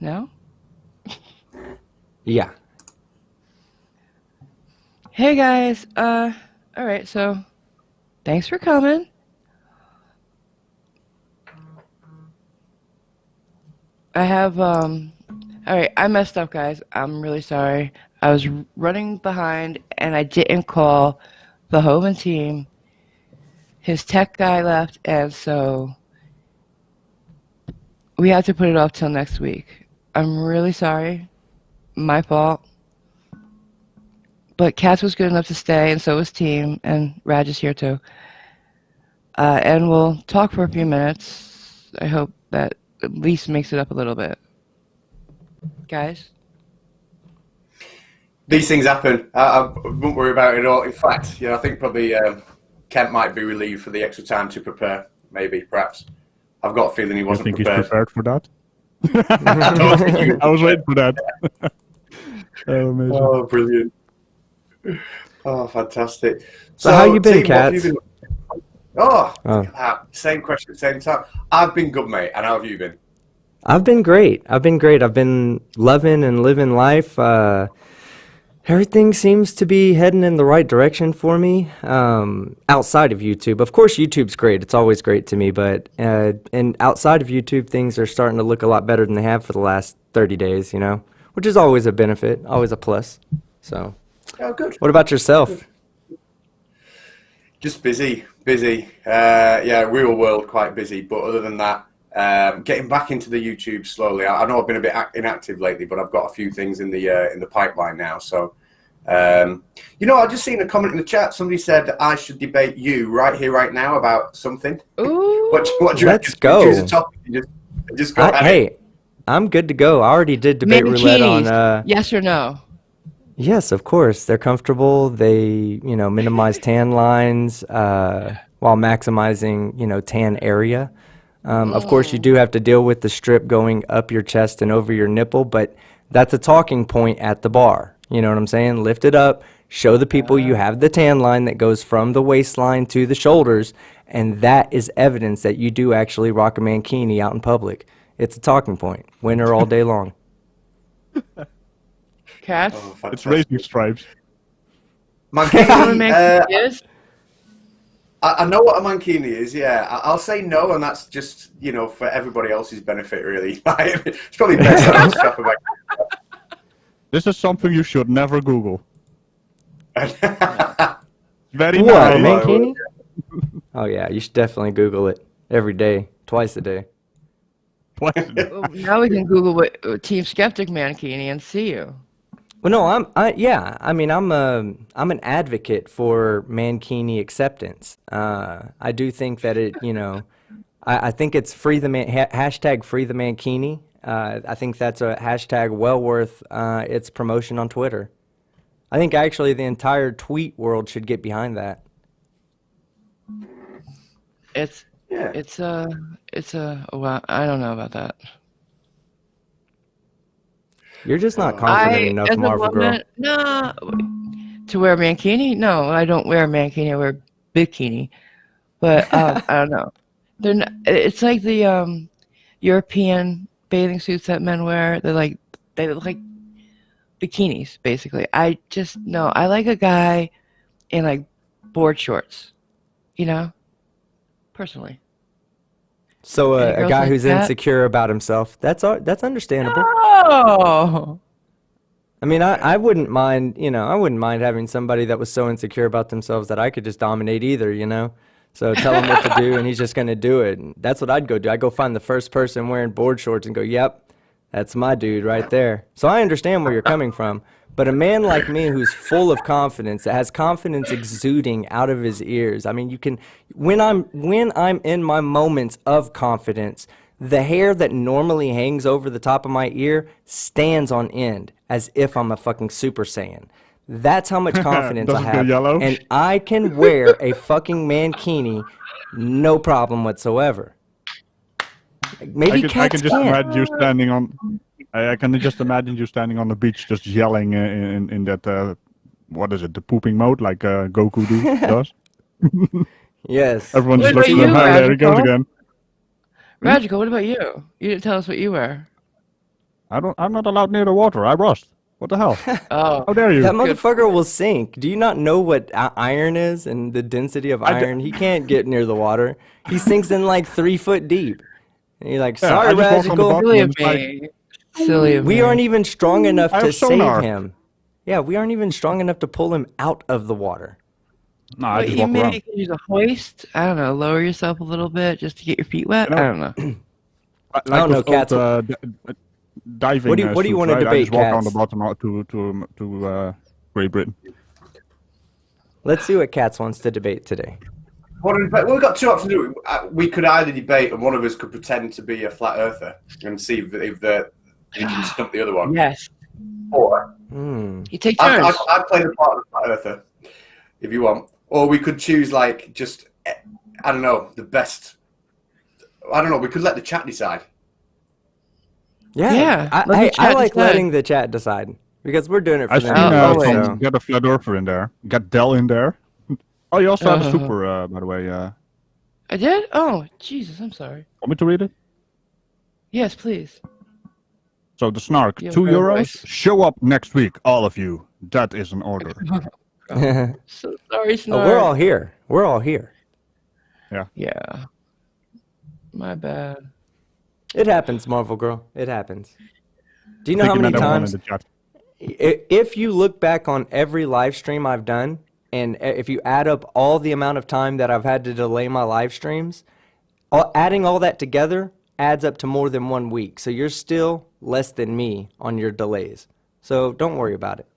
No? Yeah. Hey guys, all right, so thanks for coming. I have, all right, I messed up, guys. I'm really sorry. I was running behind and I didn't call the Hovind team. His tech guy left, and so we have to put it off till next week. I'm really sorry. My fault. But Catz was good enough to stay, and so was team, and Raj is here too. And we'll talk for a few minutes. I hope that at least makes it up a little bit. Guys? These things happen. I wouldn't worry about it at all. In fact, I think probably Kent might be relieved for the extra time to prepare. Maybe, perhaps. I've got a feeling he wasn't prepared. He's prepared for that? I was waiting for that. Oh, amazing. Oh, brilliant. Oh, fantastic. So how you been, Catz? Same question, same time. I've been good, mate. And how have you been? I've been great. I've been loving and living life. Everything seems to be heading in the right direction for me. Outside of YouTube, of course, YouTube's great. It's always great to me. But and outside of YouTube, things are starting to look a lot better than they have for the last 30 days. Which is always a benefit, always a plus. So. Oh, good. What about yourself? Good. Just busy. Real world, quite busy. But other than that, getting back into the YouTube slowly. I know I've been a bit inactive lately, but I've got a few things in the pipeline now. So, I just seen a comment in the chat. Somebody said that I should debate you right here, right now about something. Ooh. What do you Let's go. Choose a topic. Just go. Hey, I'm good to go. I already did debate roulette on. Yes or no? Yes, of course. They're comfortable. They, minimize tan lines while maximizing, tan area. Of course, you do have to deal with the strip going up your chest and over your nipple, but that's a talking point at the bar. You know what I'm saying? Lift it up, show the people you have the tan line that goes from the waistline to the shoulders, and that is evidence that you do actually rock a mankini out in public. It's a talking point. Winner all day long. Catz? Oh, it's racing stripes. Mankini, I know what a mankini is, yeah. I'll say no, and that's just, for everybody else's benefit, really. It's probably best that I strap a mankini. This is something you should never Google. Very what, mankini? Oh, yeah, you should definitely Google it every day, twice a day. Well, now we can Google what Team Skeptic mankini and see you. Well, no, I'm an advocate for mankini acceptance. I do think that it, I think it's hashtag free the mankini. I think that's a hashtag well worth its promotion on Twitter. I think actually the entire tweet world should get behind that. Well, I don't know about that. You're just not confident enough, Marvel girl. No, to wear mankini? No, I don't wear mankini. I wear bikini. But I don't know. They're not, it's like the European bathing suits that men wear. They look like bikinis, basically. I like a guy in like board shorts. Personally. So a guy who's insecure about himself, that's understandable. Oh. I mean, I wouldn't mind, I wouldn't mind having somebody that was so insecure about themselves that I could just dominate either, So tell him what to do, and he's just going to do it. And that's what I'd go do. I'd go find the first person wearing board shorts and go, yep, that's my dude right there. So I understand where you're coming from. But a man like me who's full of confidence, that has confidence exuding out of his ears. I mean, you can, when I'm in my moments of confidence, the hair that normally hangs over the top of my ear stands on end as if I'm a fucking Super Saiyan. That's how much confidence I have. And I can wear a fucking mankini, no problem whatsoever. Maybe Catz can't. I can just imagine you standing on the beach just yelling in that, what is it, the pooping mode, like Goku does? Yes. Everyone just looks at him, there he goes again. Radical, what about you? You didn't tell us what you wear. I'm not allowed near the water. I rust. What the hell? Oh, How dare you? That motherfucker will sink. Do you not know what iron is and the density of iron? He can't get near the water. He sinks in like 3 foot deep. And you're like, Yeah, sorry, I just walked on the Radical. bottom silly and of it's like, me. Silly of We me. aren't even strong enough I to have save sonar. him. Yeah, we aren't even strong enough to pull him out of the water. nah, I But just you walk maybe around. could use a hoist. I don't know. Lower yourself a little bit just to get your feet wet. You know- I don't know. Like I don't know, those old, Katz. diving What do you suits, wanna right? I debate, just walk on the Katz? bottom to Great Britain. Let's see what Katz wants to debate today. Well, we've got two options. We could either debate, and one of us could pretend to be a flat earther and see if you can stump the other one. Yes. Or You take turns. I'd play the part of the flat earther if you want. Or we could choose just I don't know, the best. I don't know. We could let the chat decide. Yeah, let the I chat like decide. letting the chat decide because we're doing it for I've them. seen always. anyway, some, get a flat earther in there, get Dell in there. Oh, you also have a super, by the way. I did? Oh, Jesus, I'm sorry. Want me to read it? Yes, please. So the snark, You have €2. a voice. Show up next week, all of you. That is an order. So sorry, Oh, Snark. we're all here. We're all here. Yeah. My bad. It happens, Marvel Girl. It happens. Do you know I how think many you meant everyone in times? the chat. If you look back on every live stream I've done, and if you add up all the amount of time that I've had to delay my live streams, adding all that together adds up to more than 1 week. So you're still less than me on your delays. So don't worry about it.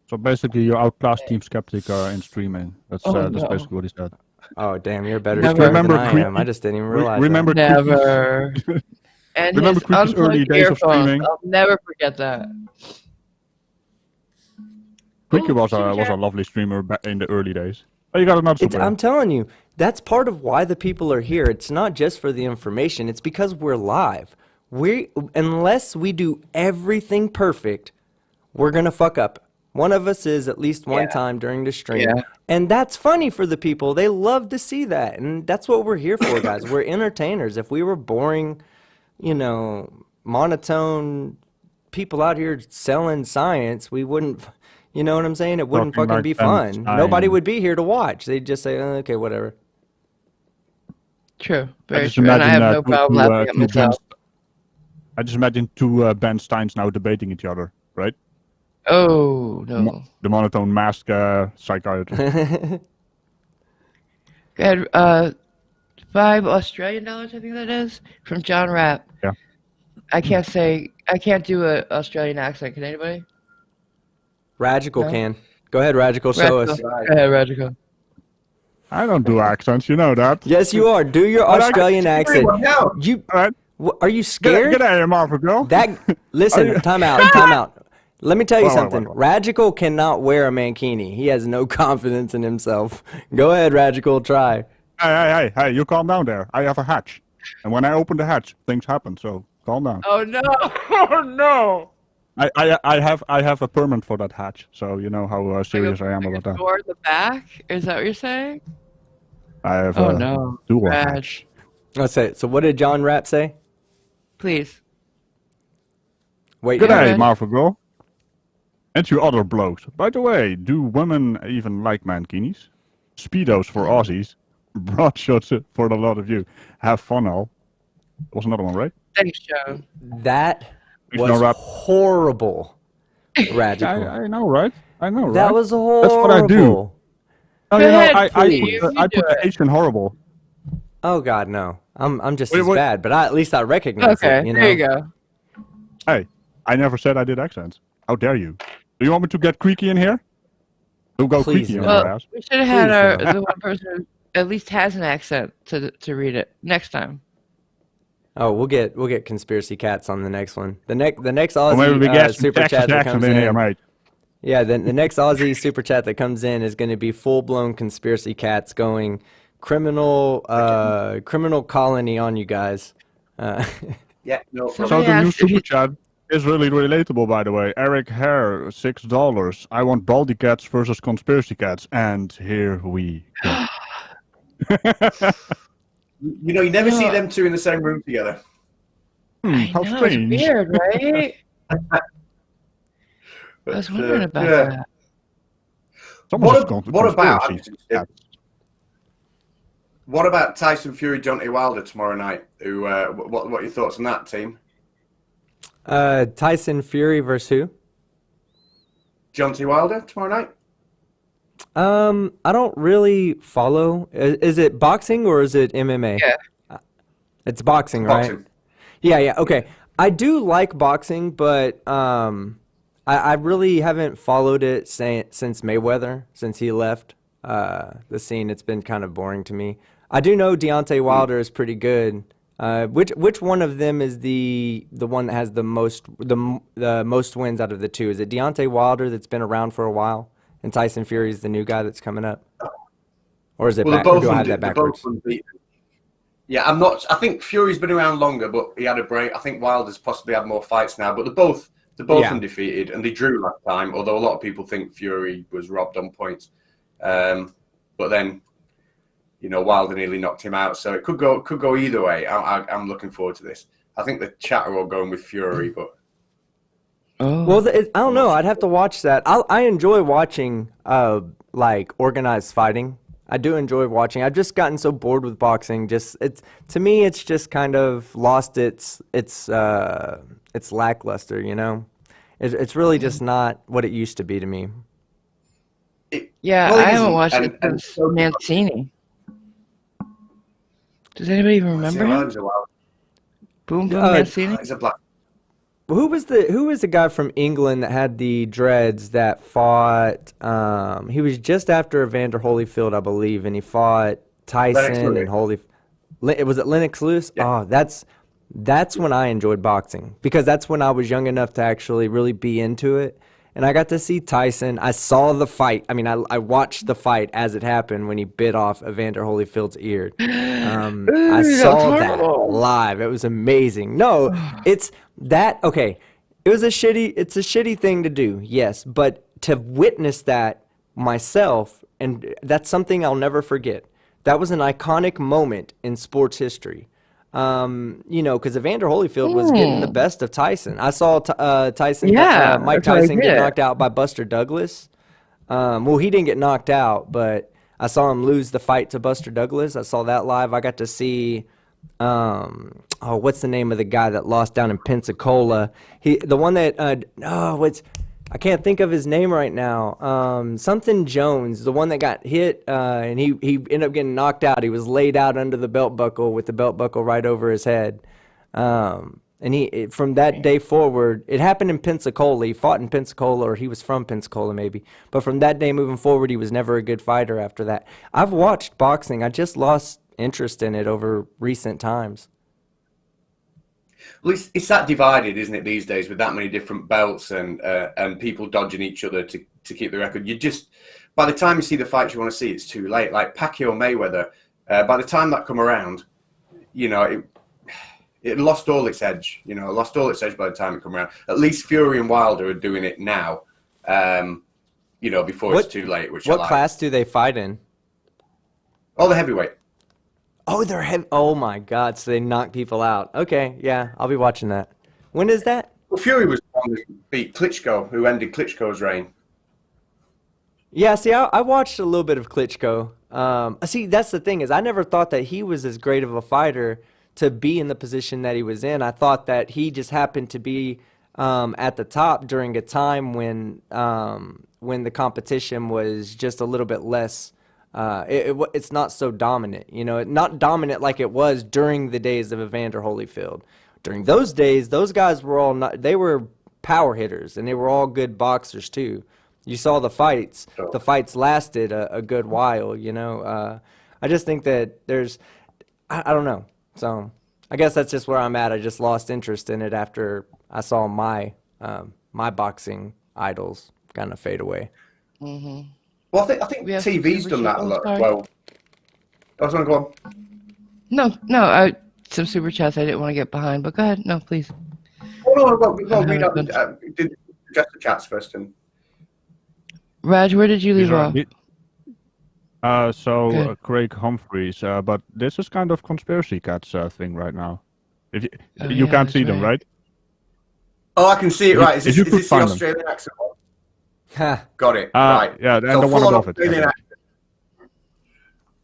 So basically, you outclassed Team Skeptic in streaming. That's Oh, that's no. basically what he said. Oh, damn, you're a better Never. streamer than Remember I am. Creepy? I just didn't even realize Remember Never. And Remember his Creepy's early unplugged days of earphones. streaming? I'll never forget that. Quickie was Oh, a lovely streamer back in the early days. Oh, you got another super. I'm telling you, that's part of why the people are here. It's not just for the information. It's because we're live. Unless we do everything perfect, we're gonna fuck up. One of us is at least one time during the stream. Yeah. And that's funny for the people. They love to see that. And that's what we're here for, guys. We're entertainers. If we were boring, monotone people out here selling science, we wouldn't, you know what I'm saying? It wouldn't Talking fucking like be fun. Einstein. Nobody would be here to watch. They'd just say, okay, whatever. True. I Very just true. And I imagine have no problem laughing at myself. I just imagine two Ben Steins now debating each other, right? Oh, no. The monotone mask psychiatrist. Go ahead. $5 Australian, I think that is, from John Rapp. Yeah. I can't do an Australian accent. Can anybody? Radical No. can. Go ahead, Radical, show us. Go ahead, Radical. I don't do accents, you know that. Yes, you are. Do your But I- Australian accent. No. You All right. are you scared? Get out of here, Marvel girl. Listen, time out. Let me tell you Wait. something. Radical cannot wear a mankini. He has no confidence in himself. Go ahead, Radical, try. Hey, you calm down there. I have a hatch. And when I open the hatch, things happen, so calm down. Oh, no. Oh, no. I have a permit for that hatch, so you know how serious I am Like about a that. door in the back? Is that what you're saying? I have Oh, a no. dual Raj. hatch. Let's say. So what did John Rapp say? Please. Wait. Good Yeah, day, man. Marvel girl. And you other blokes. By the way, do women even like mankinis? Speedos for Aussies. Broad shots for a lot of you. Have fun, all. Was another one, right? Thanks, Joe. That Thanks, was John Rapp. horrible. Radical. I know, right? I know, right? That was horrible. That's what I do. Oh, Go ahead, I please. put You do the it. H in horrible. Oh God, no. I'm just Wait, as what? bad, but at least I recognize Okay, it. You know. there you go. Hey, I never said I did accents. How dare you? Do you want me to get creaky in here? We'll go Please, creaky in no. your Well, ass. we should have had Please, the one person who at least has an accent to read it next time. Oh, we'll get conspiracy cats on the next one. The next Or maybe we Aussie get some super Texas chat that accent comes in in. here, mate. Yeah, the next Aussie super chat that comes in is going to be full blown conspiracy cats going criminal colony on you guys. Yeah, no So problem. Somebody the new asked if super you- chat is really relatable, by the way. Eric Hare, $6. I want baldy cats versus conspiracy cats, and here we go. You never see them two in the same room together. I how know, strange. it's weird, right? I was wondering about that. Someone just gone to what about conspiracy. what about Tyson Fury, Deontay Wilder tomorrow night? Who? What are your thoughts on that, team? Tyson Fury versus who? Deontay Wilder tomorrow night. I don't really follow. Is it boxing or is it MMA? Yeah. It's boxing, right? Boxing. Yeah, okay. I do like boxing, but I really haven't followed it since Mayweather, since he left the scene. It's been kind of boring to me. I do know Deontay Wilder is pretty good. Which one of them is the one that has the most wins out of the two? Is it Deontay Wilder that's been around for a while, and Tyson Fury is the new guy that's coming up? Or is it Well, or do I have that backwards? Yeah, I'm not. I think Fury's been around longer, but he had a break. I think Wilder's possibly had more fights now, but they're both undefeated, and they drew last time. Although a lot of people think Fury was robbed on points, but then, you know, Wilder nearly knocked him out, so it could go either way. I'm looking forward to this. I think the chat are all going with Fury, but Well, I don't know. I'd have to watch that. I enjoy watching like organized fighting. I do enjoy watching. I've just gotten so bored with boxing. To me, it's just kind of lost its lackluster. You know, it's really just not what it used to be to me. I haven't watched it since Mancini. Does anybody even remember him? Boom Mancini. He's a black. Who was the guy from England that had the dreads that fought? He was just after Evander Holyfield, I believe, and he fought Tyson and Holyfield. Was it Lennox Lewis? Yeah. Oh, that's when I enjoyed boxing, because that's when I was young enough to actually really be into it. And I got to see Tyson. I saw the fight. I mean, I watched the fight as it happened when he bit off Evander Holyfield's ear. I saw that live. It was amazing. No, it's that. Okay, it's a shitty thing to do, yes. But to witness that myself, and that's something I'll never forget. That was an iconic moment in sports history. You know, because Evander Holyfield was getting the best of Tyson. I saw Mike Tyson get knocked out by Buster Douglas. Well, he didn't get knocked out, but I saw him lose the fight to Buster Douglas. I saw that live. I got to see, what's the name of the guy that lost down in Pensacola? I can't think of his name right now. Something Jones, the one that got hit, and he ended up getting knocked out. He was laid out under the belt buckle with the belt buckle right over his head. And from that day forward, it happened in Pensacola. He fought in Pensacola, or he was from Pensacola maybe. But from that day moving forward, he was never a good fighter after that. I've watched boxing. I just lost interest in it over recent times. Well, it's that divided, isn't it, these days, with that many different belts and people dodging each other to keep the record. By the time you see the fights you want to see, it's too late. Like Pacquiao Mayweather, by the time that come around, you know, it lost all its edge. You know, it lost all its edge by the time it come around. At least Fury and Wilder are doing it now, you know, before it's too late. What class do they fight in? Oh, the heavyweight. Oh, they're heavy. Oh my God! So they knock people out. Okay, yeah, I'll be watching that. When is that? Well, Fury was the one that beat Klitschko, who ended Klitschko's reign. Yeah, see, I watched a little bit of Klitschko. See, that's the thing, is I never thought that he was as great of a fighter to be in the position that he was in. I thought that he just happened to be at the top during a time when the competition was just a little bit less. It's not so dominant, you know, not dominant like it was during the days of Evander Holyfield. During those days, those guys were they were power hitters, and they were all good boxers too. You saw the fights. The fights lasted a good while, you know. I just think that I don't know. So I guess that's just where I'm at. I just lost interest in it after I saw my boxing idols kind of fade away. Mm-hmm. Well, I think TV's done that a lot. Well, I was going to go on. No, some super chats I didn't want to get behind, but go ahead. No, please. Oh, no, read out address the chats first. And Raj, where did you leave off? Craig Humphreys, but this is kind of conspiracy cats thing right now. If you, Oh, you yeah, can't that's see them, right. right? Oh, I can see it. If- Right, is if this, you is could this the find them. Australian accent one? Ha. Got it. Right. Yeah, and So the one full-on above it. Australian Yeah, accent.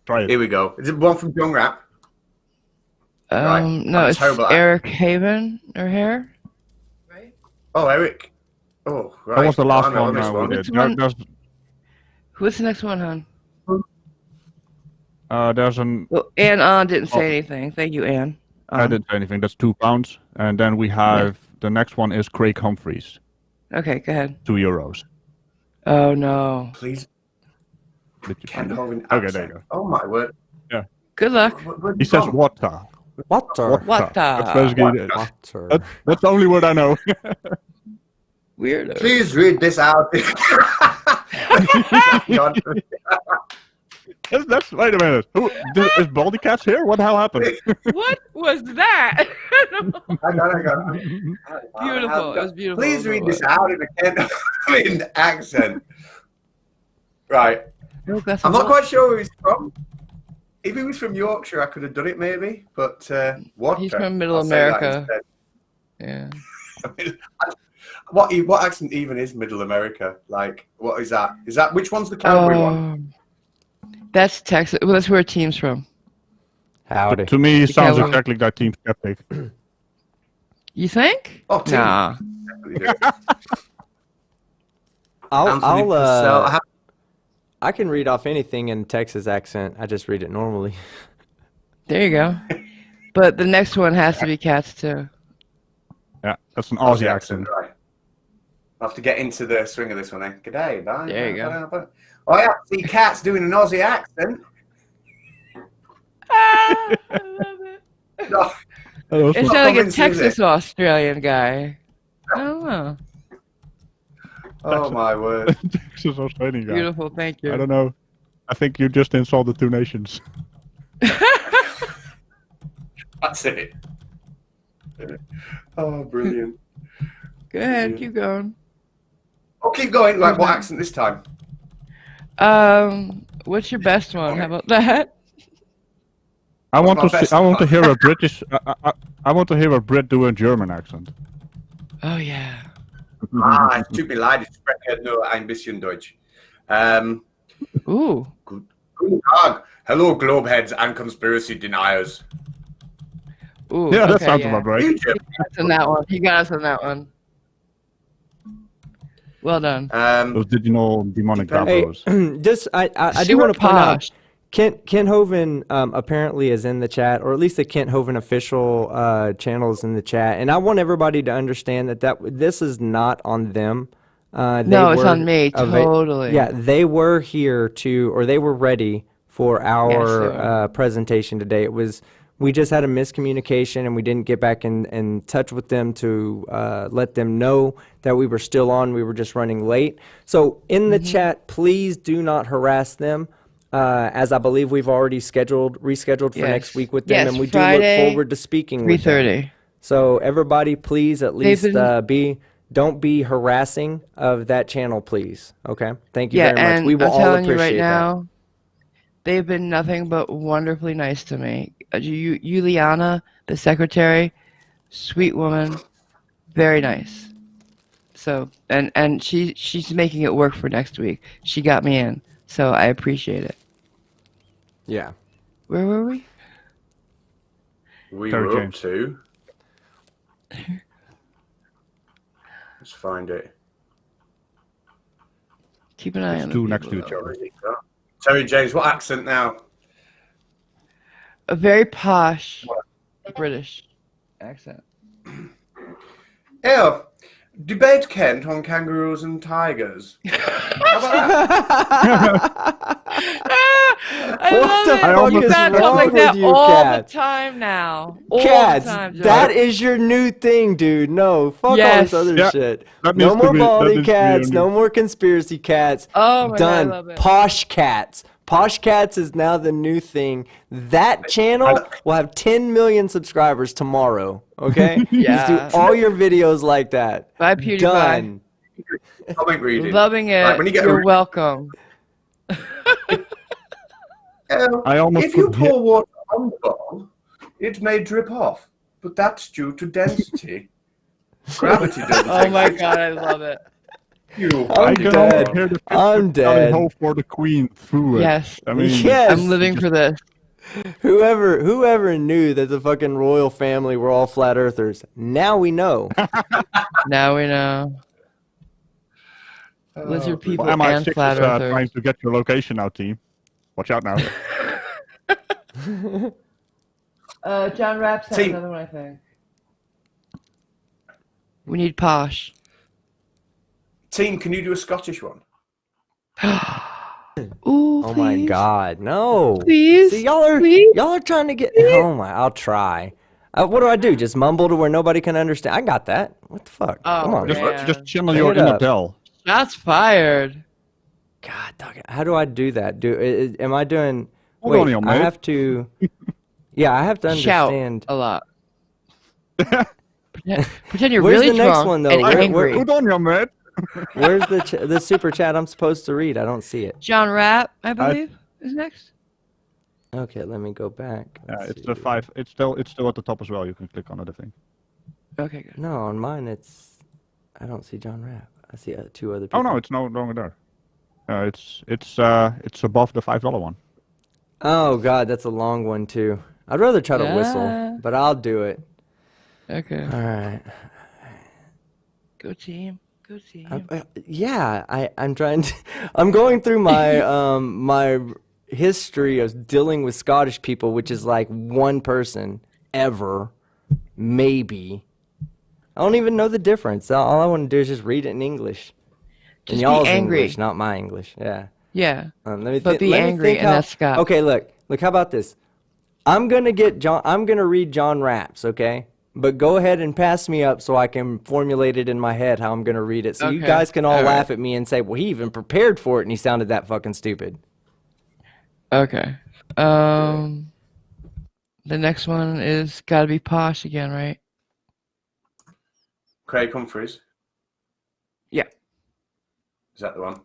try it. Here we go. Is it one from Young Rap? Right. No, I'm it's terrible at- Eric Haven or Hair. Right. Oh, Eric. Oh, right. That was the last Blimey, I one missed we one. did. Which one? There's What's the next one, hon? there's an. Well, Ann didn't say anything. Thank you, Ann. I didn't say anything. That's £2, and then we have the next one is Craig Humphreys, Okay, go ahead. €2. Oh no. Please. Did you Kent find it? Hovind Okay, accent. there you go. Oh, my word. Good luck. Where'd He you says from? water. Water. What That's the? basically Water. that's the only word I know. Weirdo. Please read this out. God. That's wait a minute. Is Baldy Catz here? What the hell happened? What was that? I got it. Beautiful. It was beautiful. Please read this out in a Kent Hovind accent. Right. I'm not quite sure where he's from. If he was from Yorkshire, I could have done it maybe, but what? He's from Middle I'll say that America. instead. Yeah. What accent even is Middle America? Like, what is that? Is that which one's the Calgary one? That's Texas. Well, that's where Team's from. Howdy. To me, he sounds well- exactly like Team Skeptic. You think? Oh, Team. Nah. Anthony Purcell. I can read off anything in Texas accent. I just read it normally. There you go. But the next one has to be Catz too. Yeah, that's an Aussie accent. Right. I'll have to get into the swing of this one then. G'day, bye. There you go. Oh, yeah, see Catz doing an Aussie accent. I love it. No, It sounds like a convincing, is Texas it? Australian guy. I don't know. oh, my word. Texas Australian guy. Beautiful. Thank you. I don't know. I think you just insulted two nations. That's it. Oh, brilliant. Go ahead. Keep going. Oh, keep going. Like, what accent this time? What's your best one? How about that? I want my to best I want to one? hear a British. I want to hear a Brit do a German accent. Oh yeah. Es tut mir leid, ich spreche nur ein bisschen Deutsch. Ooh. Guten Tag. Hello, globeheads and conspiracy deniers. Ooh. Yeah, that okay, sounds yeah. about right. He got us on that one. He got us on that one. Well done. Those digital demonic Hey, Davros. just I do Super want to point out, posh. Kent Hovind apparently is in the chat, or at least the Kent Hovind official channel is in the chat, and I want everybody to understand that this is not on them. No, it's on me. Totally. Yeah, they were here they were ready for our presentation today. We just had a miscommunication, and we didn't get back in touch with them to let them know that we were still on. We were just running late. So in the chat, please do not harass them, as I believe we've already rescheduled for next week with them, Yes, and we Friday, do look forward to speaking with them. 3:30. So everybody, please at least don't be harassing of that channel, please. Okay, thank you very much. And We will I'm all telling you appreciate right that. now, they've been nothing but wonderfully nice to me. Juliana, the secretary, sweet woman, very nice. So and she's making it work for next week. She got me in, so I appreciate it. Yeah. Where were we? We Terry were up James. to. Let's find it. Keep an eye It's on two the next to people, each though. other. Terry James, what accent now? A very posh British accent. Ew. Debate Kent on kangaroos and tigers. How about that? I love the it. fuck You is gotta talk wrong like with that you, all Catz? the time now. All Catz, the time, Joe. that is your new thing, dude. No, fuck Yes. all this other Yeah, shit. that No needs to more be- that baldy needs to be cats, your no new- more conspiracy cats. Oh my Done. God, I love it. Posh cats. Posh cats is now the new thing. That channel will have 10 million subscribers tomorrow. Okay? Yeah. Just do all your videos like that. Bye, PewDiePie. Done. Comment reading. Loving it. Right, when you get You're a- welcome. I almost if you put hit- pour water on the ball, it may drip off. but that's due to density. Gravity doesn't Oh my exist. god, I love it. I'm can dead. almost hear the I'm tally dead. ho for the queen through it. Yes. I mean, Yes. I'm living for this. Whoever knew that the fucking royal family were all flat earthers? Now we know. Now we know. Lizard people and MI6 flat is earthers. trying to get your location now, team. Watch out now. John Rapp sent Team. another one, I think. We need posh. Team, can you do a Scottish one? Ooh, Oh my please. god, no. Please? See, y'all are Please? trying to get. Oh my, I'll try. What do? Just mumble to where nobody can understand? I got that. What the fuck? Oh, Come on. man. Just channel Bring your it inner up. Dell. Shots fired. God, dog, how do I do that? Am I doing? Hold on, Wait, yo, I mate. have to. Yeah, I have to Shout understand. a lot. Pretend you're Where's really the next drunk one, though? and Where- angry. Hold on, young man. Where's the super chat I'm supposed to read? I don't see it. John Rapp, I believe, is next. Okay, let me go back. Yeah, Let's it's see. the 5. It's still at the top as well. You can click on it, I think. Okay, good. No, on mine I don't see John Rapp. I see 2 other people. Oh no, it's no longer there. It's above the $5 one. Oh god, that's a long one too. I'd rather try to Yeah. whistle, but I'll do it. Okay. All right. Go team. Go team. Yeah, I'm trying to. I'm going through my my history of dealing with Scottish people, which is like one person ever, maybe. I don't even know the difference. All I want to do is just read it in English. Just in be y'all's angry. English, not my English. Yeah. Yeah. Let me But be let me angry, think and that's Scott. Okay, look. How about this? I'm gonna read John Rapp's, okay? But go ahead and pass me up so I can formulate it in my head how I'm gonna read it. So you Okay. guys can all All laugh right. at me and say, well, he even prepared for it and he sounded that fucking stupid. Okay. The next one is gotta be posh again, right? Craig Humphreys. Yeah. Is that the one?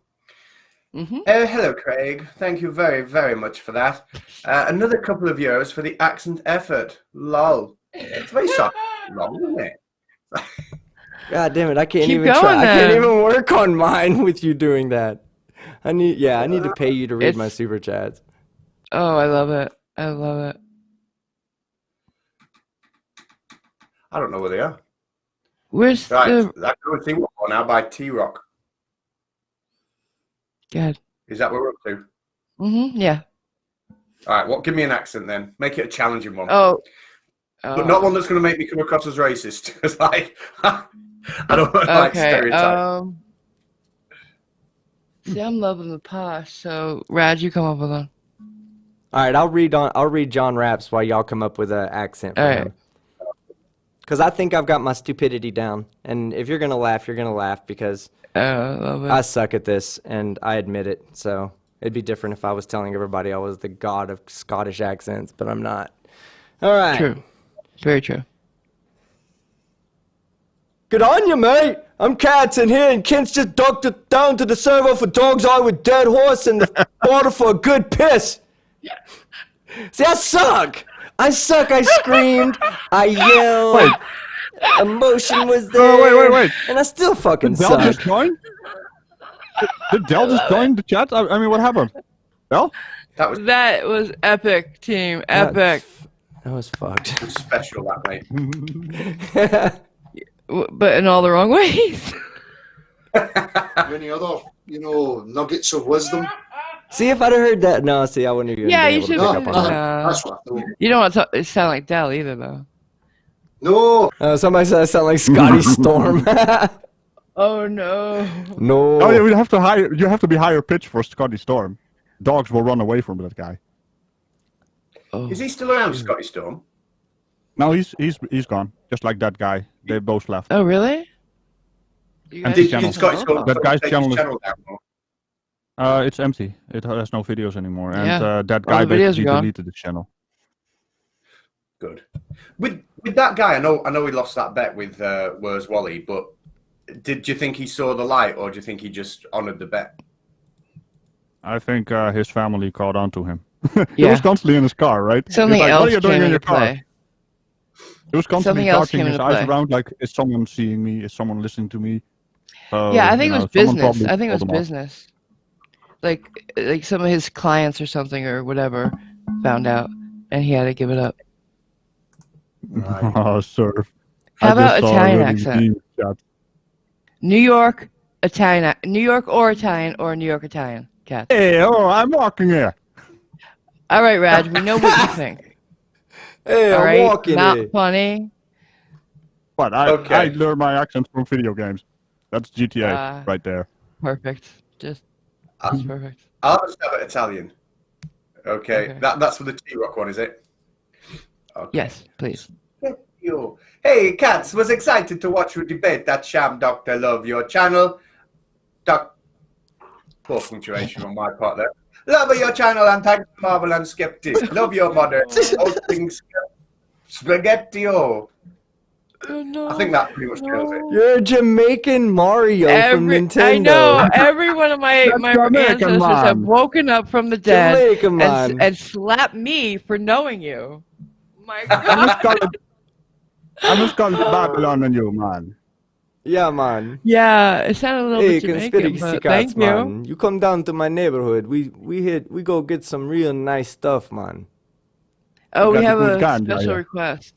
Mm-hmm. Hello, Craig. Thank you very, very much for that. Another couple of euros for the accent effort. Lol. It's very soft. Lol, isn't it? God damn it, I can't Keep even try. going I can't then. even work on mine with you doing that. I need to pay you to read my It's- super chats. Oh, I love it. I love it. I don't know where they are. Where's Right, the... I go see one now by T-Rock. God. Is that what we're up to? Mm-hmm. Yeah. All right, give me an accent then. Make it a challenging one. Oh. But not one that's going to make me come across as racist. Because, like, I don't like Okay. stereotypes. See, I'm loving the posh. So, Rad, you come up with one. All right, I'll read John Rapp's while y'all come up with an accent for All him. right. Because I think I've got my stupidity down. And if you're going to laugh, you're going to laugh because I love it. I suck at this and I admit it. So it'd be different if I was telling everybody I was the god of Scottish accents, but I'm not. All right. True. Very true. Good on you, mate. I'm Catz in here and Kent's just ducked it down to the servo for dog's eye with dead horse and the bottle for a good piss. See, I suck. I screamed. I yelled. Emotion was there. Wait. And I still fucking Did Dell just suck. join? Did Dell just join the chat? I mean, what happened? Dell? That was Epic, team. Epic. That was fucked. special, that, mate. But in all the wrong ways. Any other, nuggets of wisdom? See, if I'd have heard that. No, see, I wouldn't have even Yeah, been you able to should pick have up been- on that. That's what I thought. You don't want to sound like Dell either, though. No, Somebody said I sound like Scotty Storm. Oh, no. No. Oh, yeah, you have to be higher pitch for Scotty Storm. Dogs will run away from that guy. Oh. Is he still around, Scotty Storm? No, he's gone. Just like that guy. They both left. Oh, really? You And guys did- channel Did Scotty Storm That guy's take channel his is- channel down? Or- It's empty. It has no videos anymore. And Yeah. that All guy the videos basically are gone. deleted the channel. Good. With that guy, I know we lost that bet with Where's Wally, but do you think he saw the light, or do you think he just honoured the bet? I think his family caught on to him. He Yeah. was constantly in his car, right? Something He's like, else what are you doing came in your into car? play. He was constantly Something else darting came his into eyes play. around like, is someone seeing me? Is someone listening to me? So, Yeah, I think you it was know, someone business. probably I think it was told him off. business. Like some of his clients or something or whatever found out, and he had to give it up. Right. Oh, surf. How I about just saw a Italian really accent? mean chat. New York Italian, New York or Italian or New York Italian. Catz. Hey, oh, I'm walking here. All right, Raj, we know what you think. Hey, All I'm right, walking not here. funny. But I Okay. learned my accent from video games. That's GTA right there. Perfect. Just perfect. I'll have a stab at Italian. Okay. Okay. That's for the T-Rock one, is it? Okay. Yes, please. You. Hey, Catz, was excited to watch you debate that sham Dr. Love your channel. Poor punctuation on my part there. Love your channel and thanks to Marvel and Skeptic. Love your Moderator. Hosting Spaghetti-O. Oh, no. I think that pretty much kills it. You're Jamaican Mario from Nintendo. I know. Every one of my Jamaican ancestors have man. woken up from the dead Jamaican man. and slapped me for knowing you. My I'm God. just calling Babylon on you, man. Yeah, man. Yeah, it sounded a little Hey, bit Jamaican, conspiracy but cats, thank you. man. You come down to my neighborhood. We go get some real nice stuff, man. Oh, You we got have the a good ganja, special yeah. request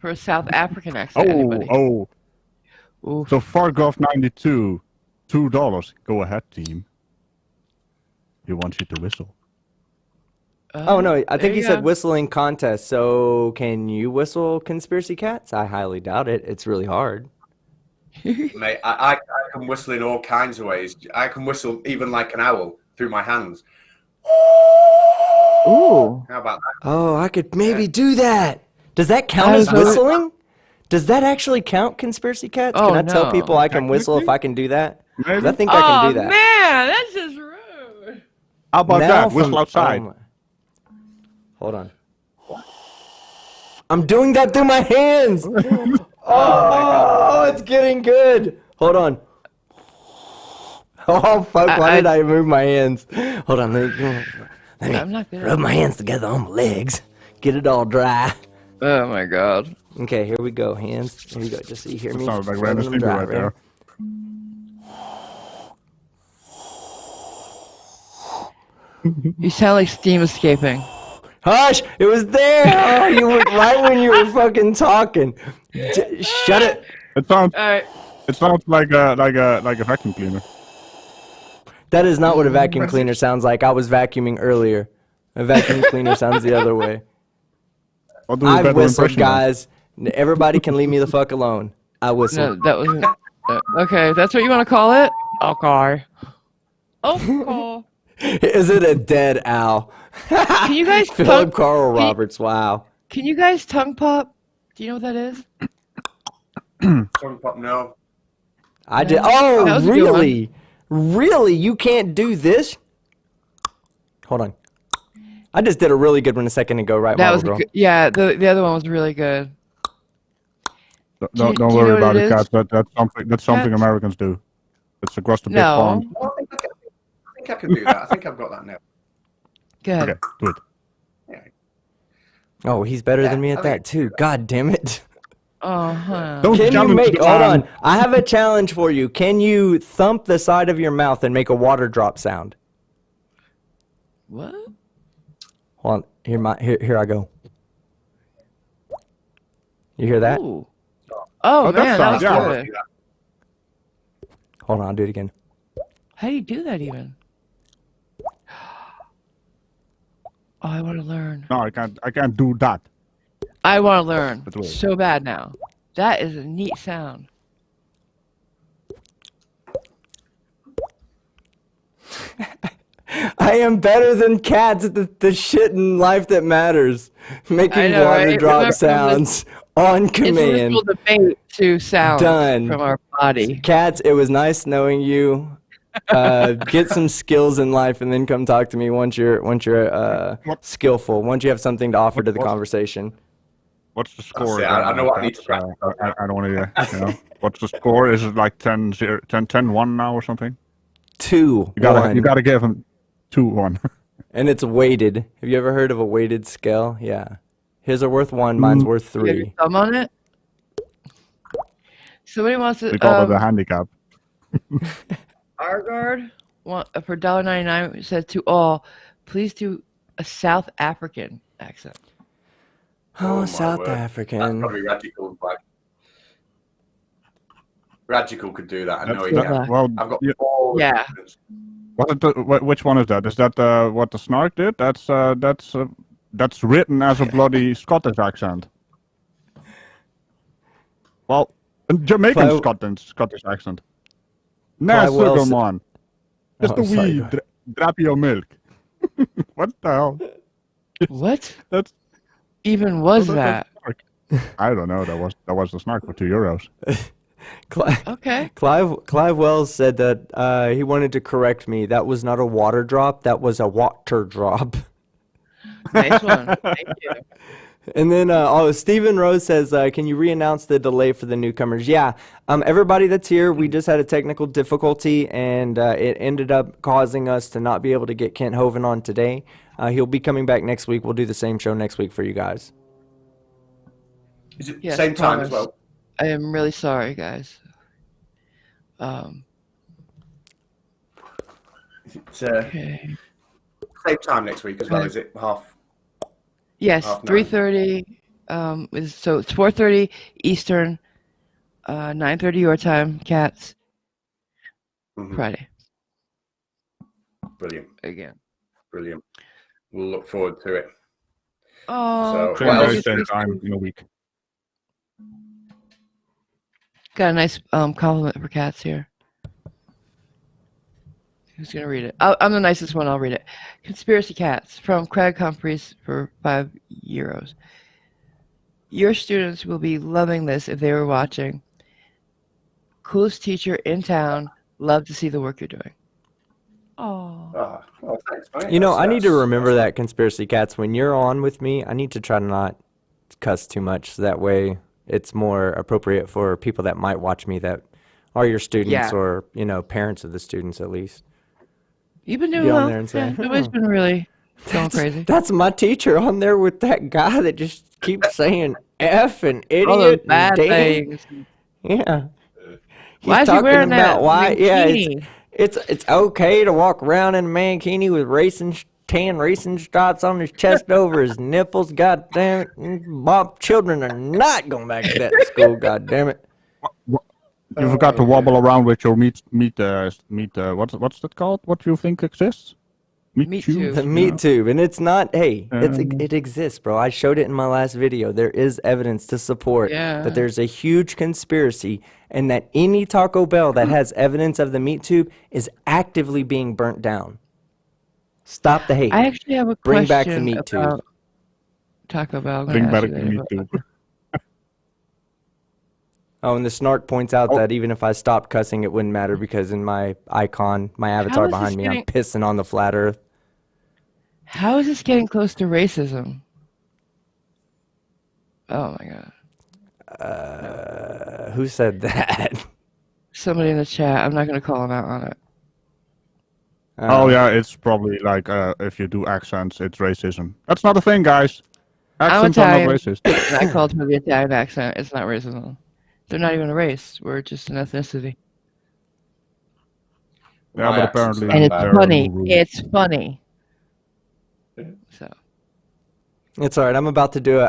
for a South African accent. Oh, Anybody? oh. Oof. So Fargoff92, $2. Go ahead, team. He wants you to whistle. Oh no, I there think he you said go. whistling contest. So can you whistle conspiracy cats? I highly doubt it. It's really hard. Mate, I can whistle in all kinds of ways. I can whistle even like an owl through my hands. Ooh. How about that? Oh, I could maybe do that. Does that count I as was always- whistling? Does that actually count, conspiracy cats? Oh, Can I tell no. people I can whistle if I can do that? 'Cause Maybe? I think I can do that. Man, that's just rude. How about Now that? from- Whistle outside. oh my- Hold on. I'm doing that through my hands. Oh, it's getting good. Hold on. Oh fuck! Why did I move my hands? Hold on. Let me I'm not good at rub my hands together on my legs. Get it all dry. Oh my God. Okay, here we go. Hands. Here we go. Just so you hear me. Sounds like rubbing random them sleeper dry, right there. You sound like steam escaping. Hush! It was there. Oh, you were right when you were fucking talking. Shut it. It sounds. All right. It sounds like a vacuum cleaner. That is not what a vacuum cleaner sounds like. I was vacuuming earlier. A vacuum cleaner sounds the other way. I'll do a I better whistled, impression then. guys. Everybody can leave me the fuck alone. I whistled. No, that wasn't. Okay, that's what you want to call it? Okay. Okay. Is it a dead owl? Can you guys Philip tongue, Carl can you- Roberts, wow. can you guys tongue pop? Do you know what that is? Tongue pop, no. I did. That Oh, was a good one. really? Really? You can't do this? Hold on. I just did a really good one a second ago, right, That Marvel was Girl? good. Yeah. The other one was really good. Don't do you worry know about what it, it Kat. is? That's something Kat? Americans do. It's across the big No. pond. I think I can do that. I think I've got that now. Good. Okay, do it. Oh, he's better than me Yeah, at I that, too. God damn it. Uh-huh. Don't Can you challenge make, the hold man. on. I have a challenge for you. Can you thump the side of your mouth and make a water drop sound? What? Hold on. Here I go. You hear that? Ooh. Oh, that man, that sounds- was yeah. good. Hold on, I'll do it again. How do you do that even? Oh, I want to learn. No, I can't do that. I want to learn That's weird. so bad now. That is a neat sound. I am better than cats at the shit in life that matters. Making know, water right? drop Remember sounds on It's a command. ritual debate to sound Done. from our body. Cats, it was nice knowing you. Get some skills in life and then come talk to me once you're skillful. Once you have something to offer to the conversation. What's the score? it. I know what I need to Kat? I don't want to. You know, what's the score? Is it like 10-1 now or something? 2-1. You gotta give him 2-1. And it's weighted. Have you ever heard of a weighted scale? Yeah. His are worth 1, mine's worth You have your 3. thumb on it. Somebody wants to. We call it a handicap. Our guard for $1.99 said to all, please do a South African accent. Oh, my South word. That's African. probably Radical. Radical could do that. I know he good can. luck. Well, I've got yeah, all the Yeah. confidence. which one is that? Is that what the snark did? That's written as a bloody Scottish accent. Well, a Jamaican Scottish accent. Nah, Well, sugar man. Just Oh, a sorry, wee go ahead. drop your milk. What the hell? What Oh, even was that's that? Snark. I don't know. That was the snark for €2. Okay. Clive Wells said that he wanted to correct me. That was not a water drop. That was a water drop. Nice one. Thank you. And then Stephen Rose says, can you re-announce the delay for the newcomers? Yeah, everybody that's here, we just had a technical difficulty, and it ended up causing us to not be able to get Kent Hovind on today. He'll be coming back next week. We'll do the same show next week for you guys. Is it Yes, same time as promise. well? I am really sorry, guys. It's Okay. same time next week as well, is it? Yes, Half 3:30. So it's 4:30 Eastern, 9:30 your time, Catz. Mhm. Friday Brilliant. again. Brilliant. We'll look forward to it. Oh, So, Same what day, else? same time in a week. got a nice compliment for Catz here. Who's gonna read it? I'm the nicest one. I'll read it. Conspiracy Catz from Craig Humphreys for €5. Your students will be loving this if they were watching. Coolest teacher in town. Love to see the work you're doing. Oh. Oh, thanks, mate. You know, That's- I need to that's- remember that's- that, Conspiracy Cats. When you're on with me, I need to try to not cuss too much. So that way it's more appropriate for people that might watch me that are your students Yeah. or, parents of the students at least. You've been doing Get on well. there and say, Nobody's been really going That's- crazy. That's my teacher on there with that guy that just keeps saying F and All those idiot bad and dang. things. Yeah. He's Why is he talking wearing that about why mankini? it's okay to walk around in a mankini with tan racing stripes on his chest over his nipples. God damn it. Bob, children are not going back to that school, god damn it. You forgot to wobble around with your meat. What's that called? What you think exists? Meat tube. The meat tube, and it's not. Hey, Um, it exists, bro. I showed it in my last video. There is evidence to support Yeah. that there's a huge conspiracy, and that any Taco Bell that has evidence of the meat tube is actively being burnt down. Stop the hate. I actually have a Bring question back the meat tube. about Taco Bell. I'm gonna Bring ask back you the later meat about- tube. Oh, and the snark points out Oh. that even if I stopped cussing, it wouldn't matter because in my icon, my avatar is this behind me, I'm getting- pissing on the flat Earth. How is this getting close to racism? Oh my god. Who said that? Somebody in the chat. I'm not gonna call him out on it. Oh yeah, it's probably like if you do accents, it's racism. That's not a thing, guys. Accents are not Italian. racist. And I called him the Italian accent. It's not racism. They're not even a race. We're just an ethnicity. Yeah, My but accent's apparently not And it's bad. there are funny. no rules. It's funny. So It's all right. I'm about to do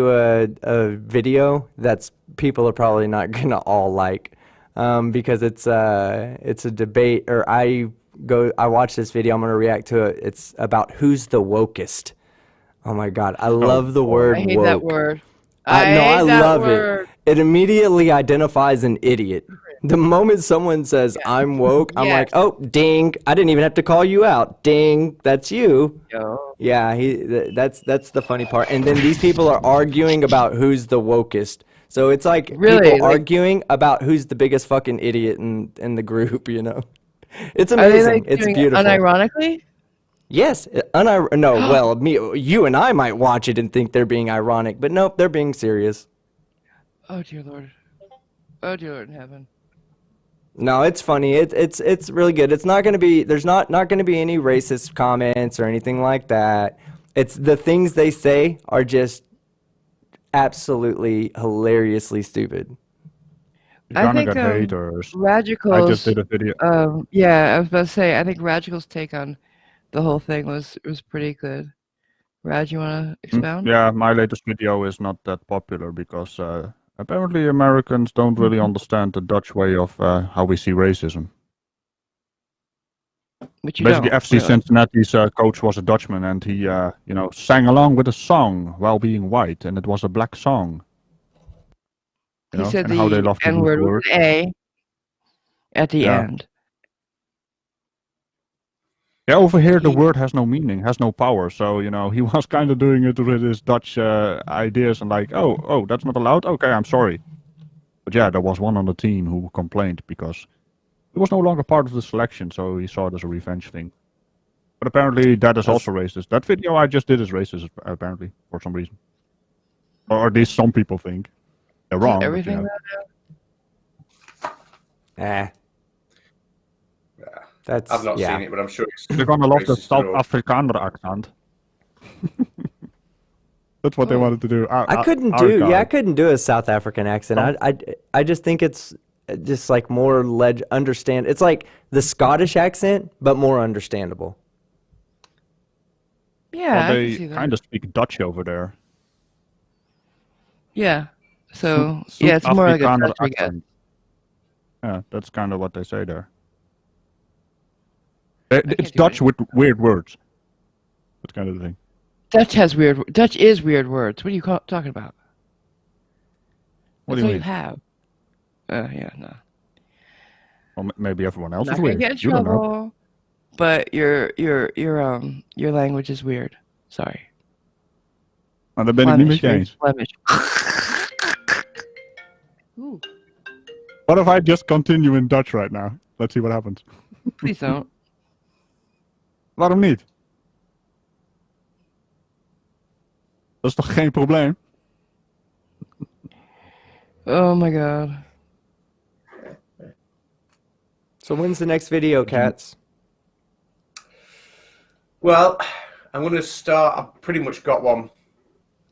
a video that's people are probably not gonna all like, because it's a debate, or I watch this video. I'm gonna react to it. It's about who's the wokest. Oh my god, I love the word I hate woke. that word. No, I hate that love word. it. It immediately identifies an idiot. The moment someone says I'm woke, I'm like, Yes. oh, ding! I didn't even have to call you out. Ding, that's you. Yo. Yeah, that's the funny part. And then these people are arguing about who's the wokest. So it's like Really? people Like- arguing about who's the biggest fucking idiot in the group. It's Are they amazing. like It's doing beautiful. it unironically? Yes, no. Well, you and I might watch it and think they're being ironic, but nope, they're being serious. Oh dear Lord. Oh dear Lord in heaven. No, it's funny. It's really good. It's not gonna be. There's not gonna be any racist comments or anything like that. It's the things they say are just absolutely hilariously stupid. You're I gonna think get haters. I just Radical's. did a video. Yeah, I was about to say. I think Radical's take on the whole thing was pretty good. Raj, you want to expound? Yeah, my latest video is not that popular because apparently Americans don't really understand the Dutch way of how we see racism. But you Basically, don't FC really. Cincinnati's coach was a Dutchman, and he, sang along with a song while being white, and it was a black song. He said and how they the love to N use word the with word. an A at the Yeah. end. Yeah, over here the word has no meaning, has no power. So he was kind of doing it with his Dutch ideas and like, oh, that's not allowed. Okay, I'm sorry. But yeah, there was one on the team who complained because he was no longer part of the selection, so he saw it as a revenge thing. But apparently that is also racist. That video I just did is racist, apparently, for some reason. Or at least some people think. They're Isn't wrong, but everything Eh. Yeah. That's I've not seen it, but I'm sure it's they're gonna love the racist South road. Afrikaner accent. That's what they wanted to do. I couldn't I couldn't do a South African accent. I just think it's just like more understand. It's like the Scottish accent, but more understandable. Yeah, Well, I can they see that. kind of speak Dutch over there. Yeah. So yeah, it's more like a Afrikaner Dutch, I guess. accent. Yeah, that's kind of what they say there. can't It's do Dutch anything. with weird words. That's kind of the thing. Dutch is weird words. What are you talking about? What That's do all you you mean? have. Yeah, no. Well, maybe everyone else Not is gonna weird. get in You don't know. trouble. But your language is weird. Sorry. Maar daar ben ik niet met je Flemish, eens. Flemish. Ooh, What if I just continue in Dutch right now? Let's see what happens. please don't. Waarom niet? Dat is toch geen probleem? Oh my god. So when's the next video, Catz? Well, I'm going to start. I've pretty much got one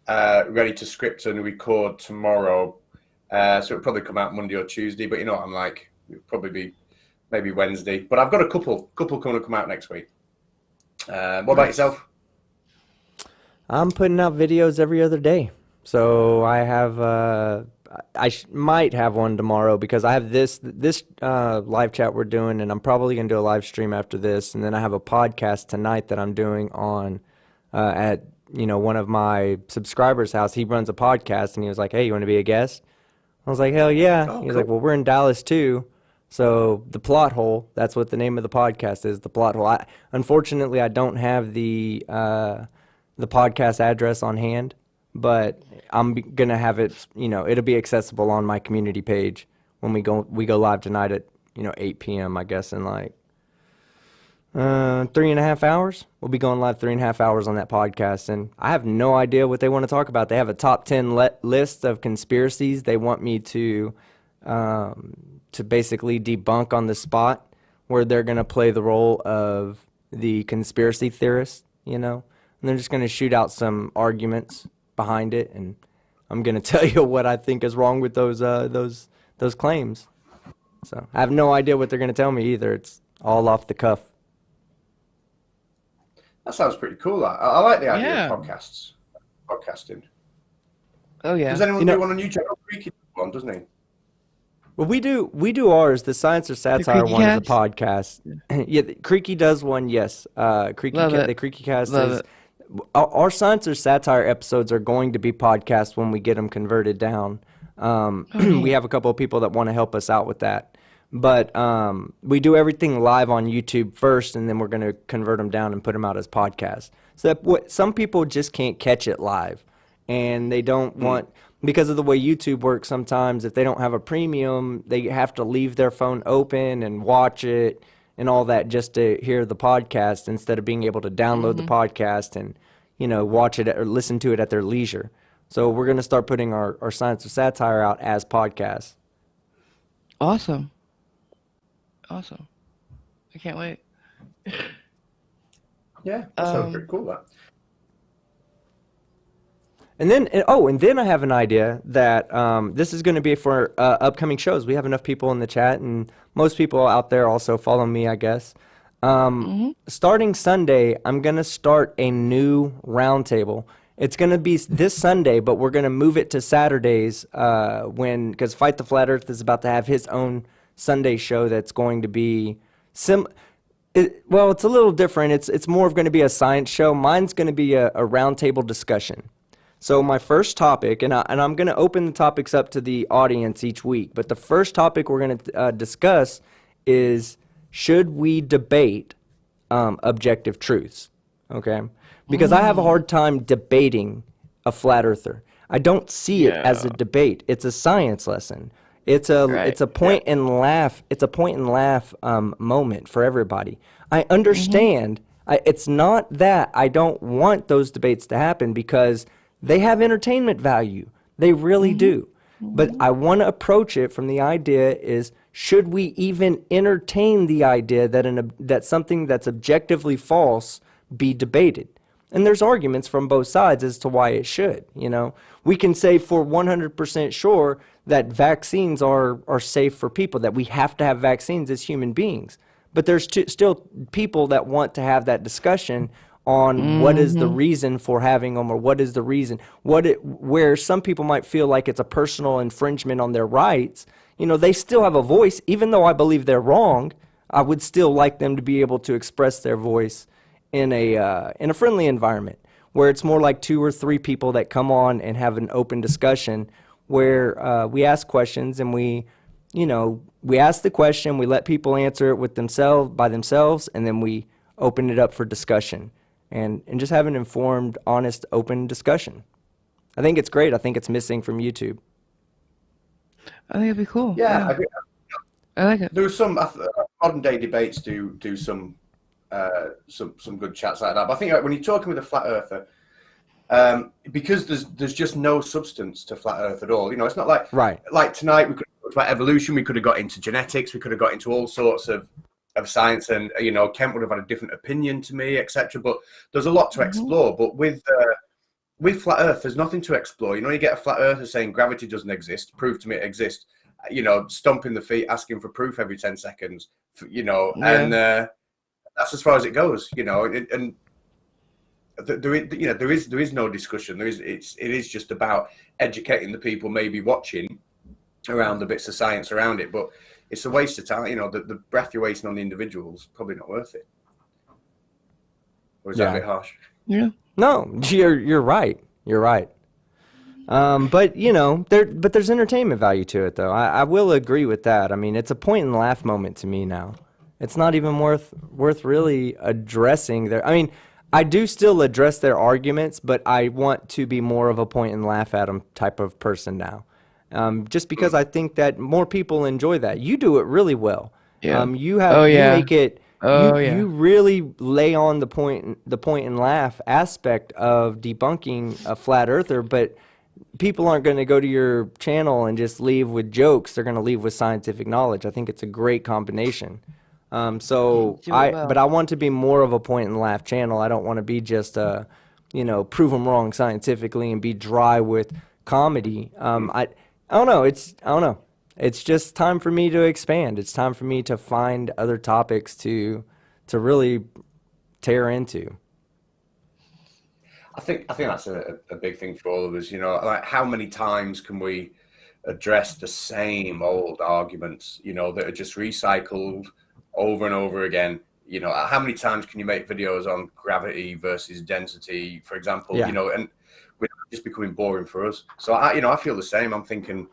ready to script and record tomorrow. So it'll probably come out Monday or Tuesday. But you know what I'm like. It'll probably be maybe Wednesday. But I've got a couple going to come out next week. What about yourself? I'm putting out videos every other day. So I have might have one tomorrow because I have this live chat we're doing, and I'm probably gonna do a live stream after this, and then I have a podcast tonight that I'm doing on at one of my subscribers' house. He runs a podcast, and he was like, "Hey, you want to be a guest?" I was like, "Hell yeah!" Oh, He was cool. like, "Well, we're in Dallas too." So the plot hole, that's what the name of the podcast is, the plot hole. Unfortunately, I don't have the podcast address on hand, but I'm gonna have it. It'll be accessible on my community page when we go live tonight at 8 p.m. I guess in like 3.5 hours. We'll be going live 3.5 hours on that podcast, and I have no idea what they want to talk about. They have a top 10 list of conspiracies they want me to basically debunk on the spot, where they're gonna play the role of the conspiracy theorist, and they're just gonna shoot out some arguments behind it, and I'm gonna tell you what I think is wrong with those claims. So I have no idea what they're gonna tell me either. It's all off the cuff. That sounds pretty cool. I like the idea Yeah. of podcasting. Oh yeah. Does anyone do one on YouTube? Creaky does one, doesn't he? Well, we do ours. The Science or Satire Creaky one is a Cast? podcast. Yeah, Creaky does one. Yes, Love it. the Creaky Cast Love is. it. Our Science or Satire episodes are going to be podcasts when we get them converted down. We have a couple of people that want to help us out with that. But we do everything live on YouTube first, and then we're going to convert them down and put them out as podcasts. So some people just can't catch it live, and they don't want, because of the way YouTube works sometimes, if they don't have a premium, they have to leave their phone open and watch it and all that just to hear the podcast instead of being able to download the podcast and, watch it or listen to it at their leisure. So we're going to start putting our Science or Satire out as podcasts. Awesome. I can't wait. Yeah, that sounds pretty cool. That. And then I have an idea that this is going to be for upcoming shows. We have enough people in the chat, and most people out there also follow me, I guess. Starting Sunday, I'm going to start a new roundtable. It's going to be this Sunday, but we're going to move it to Saturdays because Fight the Flat Earth is about to have his own Sunday show that's going to be well, it's a little different. It's more going to be a science show. Mine's going to be a roundtable discussion. So my first topic, and I'm going to open the topics up to the audience each week, but the first topic we're going to discuss is, should we debate objective truths? Okay? Because I have a hard time debating a flat earther. I don't see it as a debate. It's a science lesson. It's a point and laugh. It's a point and laugh moment for everybody. I understand. It's not that I don't want those debates to happen, because they have entertainment value. They really do. But I want to approach it from the idea is, should we even entertain the idea that something that's objectively false be debated? And there's arguments from both sides as to why it should. You know, we can say for 100% sure that vaccines are safe for people, that we have to have vaccines as human beings. But there's still people that want to have that discussion on what is the reason for having them, or what is the reason, where some people might feel like it's a personal infringement on their rights. You know, they still have a voice. Even though I believe they're wrong, I would still like them to be able to express their voice in a friendly environment, where it's more like 2 or 3 people that come on and have an open discussion, where we ask questions, and we ask the question, we let people answer it by themselves, and then we open it up for discussion, and just have an informed, honest, open discussion. I think it's great. I think it's missing from YouTube. I think it'd be cool. Yeah, I like it. There's some modern day debates do some good chats like that. But I think when you're talking with a flat earther, because there's just no substance to flat earth at all. You know, it's not like tonight we could have talked about evolution, we could have got into genetics, we could have got into all sorts of science, and you know, Kent would have had a different opinion to me, etc. But there's a lot to explore. But with flat earth, there's nothing to explore. You know, you get a flat earther saying gravity doesn't exist, prove to me it exists. You know, stomping the feet, asking for proof every 10 seconds. You know, and that's as far as it goes. You know, and there is no discussion. It is just about educating the people maybe watching around the bits of science around it. But it's a waste of time. You know, the breath you're wasting on the individuals, probably not worth it. Or is that a bit harsh? Yeah. No, you're right. You're right. But you know, there's entertainment value to it, though. I will agree with that. I mean, it's a point and laugh moment to me now. It's not even worth really addressing their. I mean, I do still address their arguments, but I want to be more of a point and laugh at them type of person now. Just because I think that more people enjoy that. You do it really well. Yeah. You make it. You really lay on the point and laugh aspect of debunking a flat earther, but people aren't going to go to your channel and just leave with jokes. They're going to leave with scientific knowledge. I think it's a great combination. But I want to be more of a point and laugh channel. I don't want to be just prove them wrong scientifically and be dry with comedy. I don't know. It's just time for me to expand. It's time for me to find other topics to really tear into. I think that's a big thing for all of us. You know, like, how many times can we address the same old arguments, you know, that are just recycled over and over again? You know, how many times can you make videos on gravity versus density, for example? You know, and we're just becoming boring for us. So I feel the same. I'm thinking,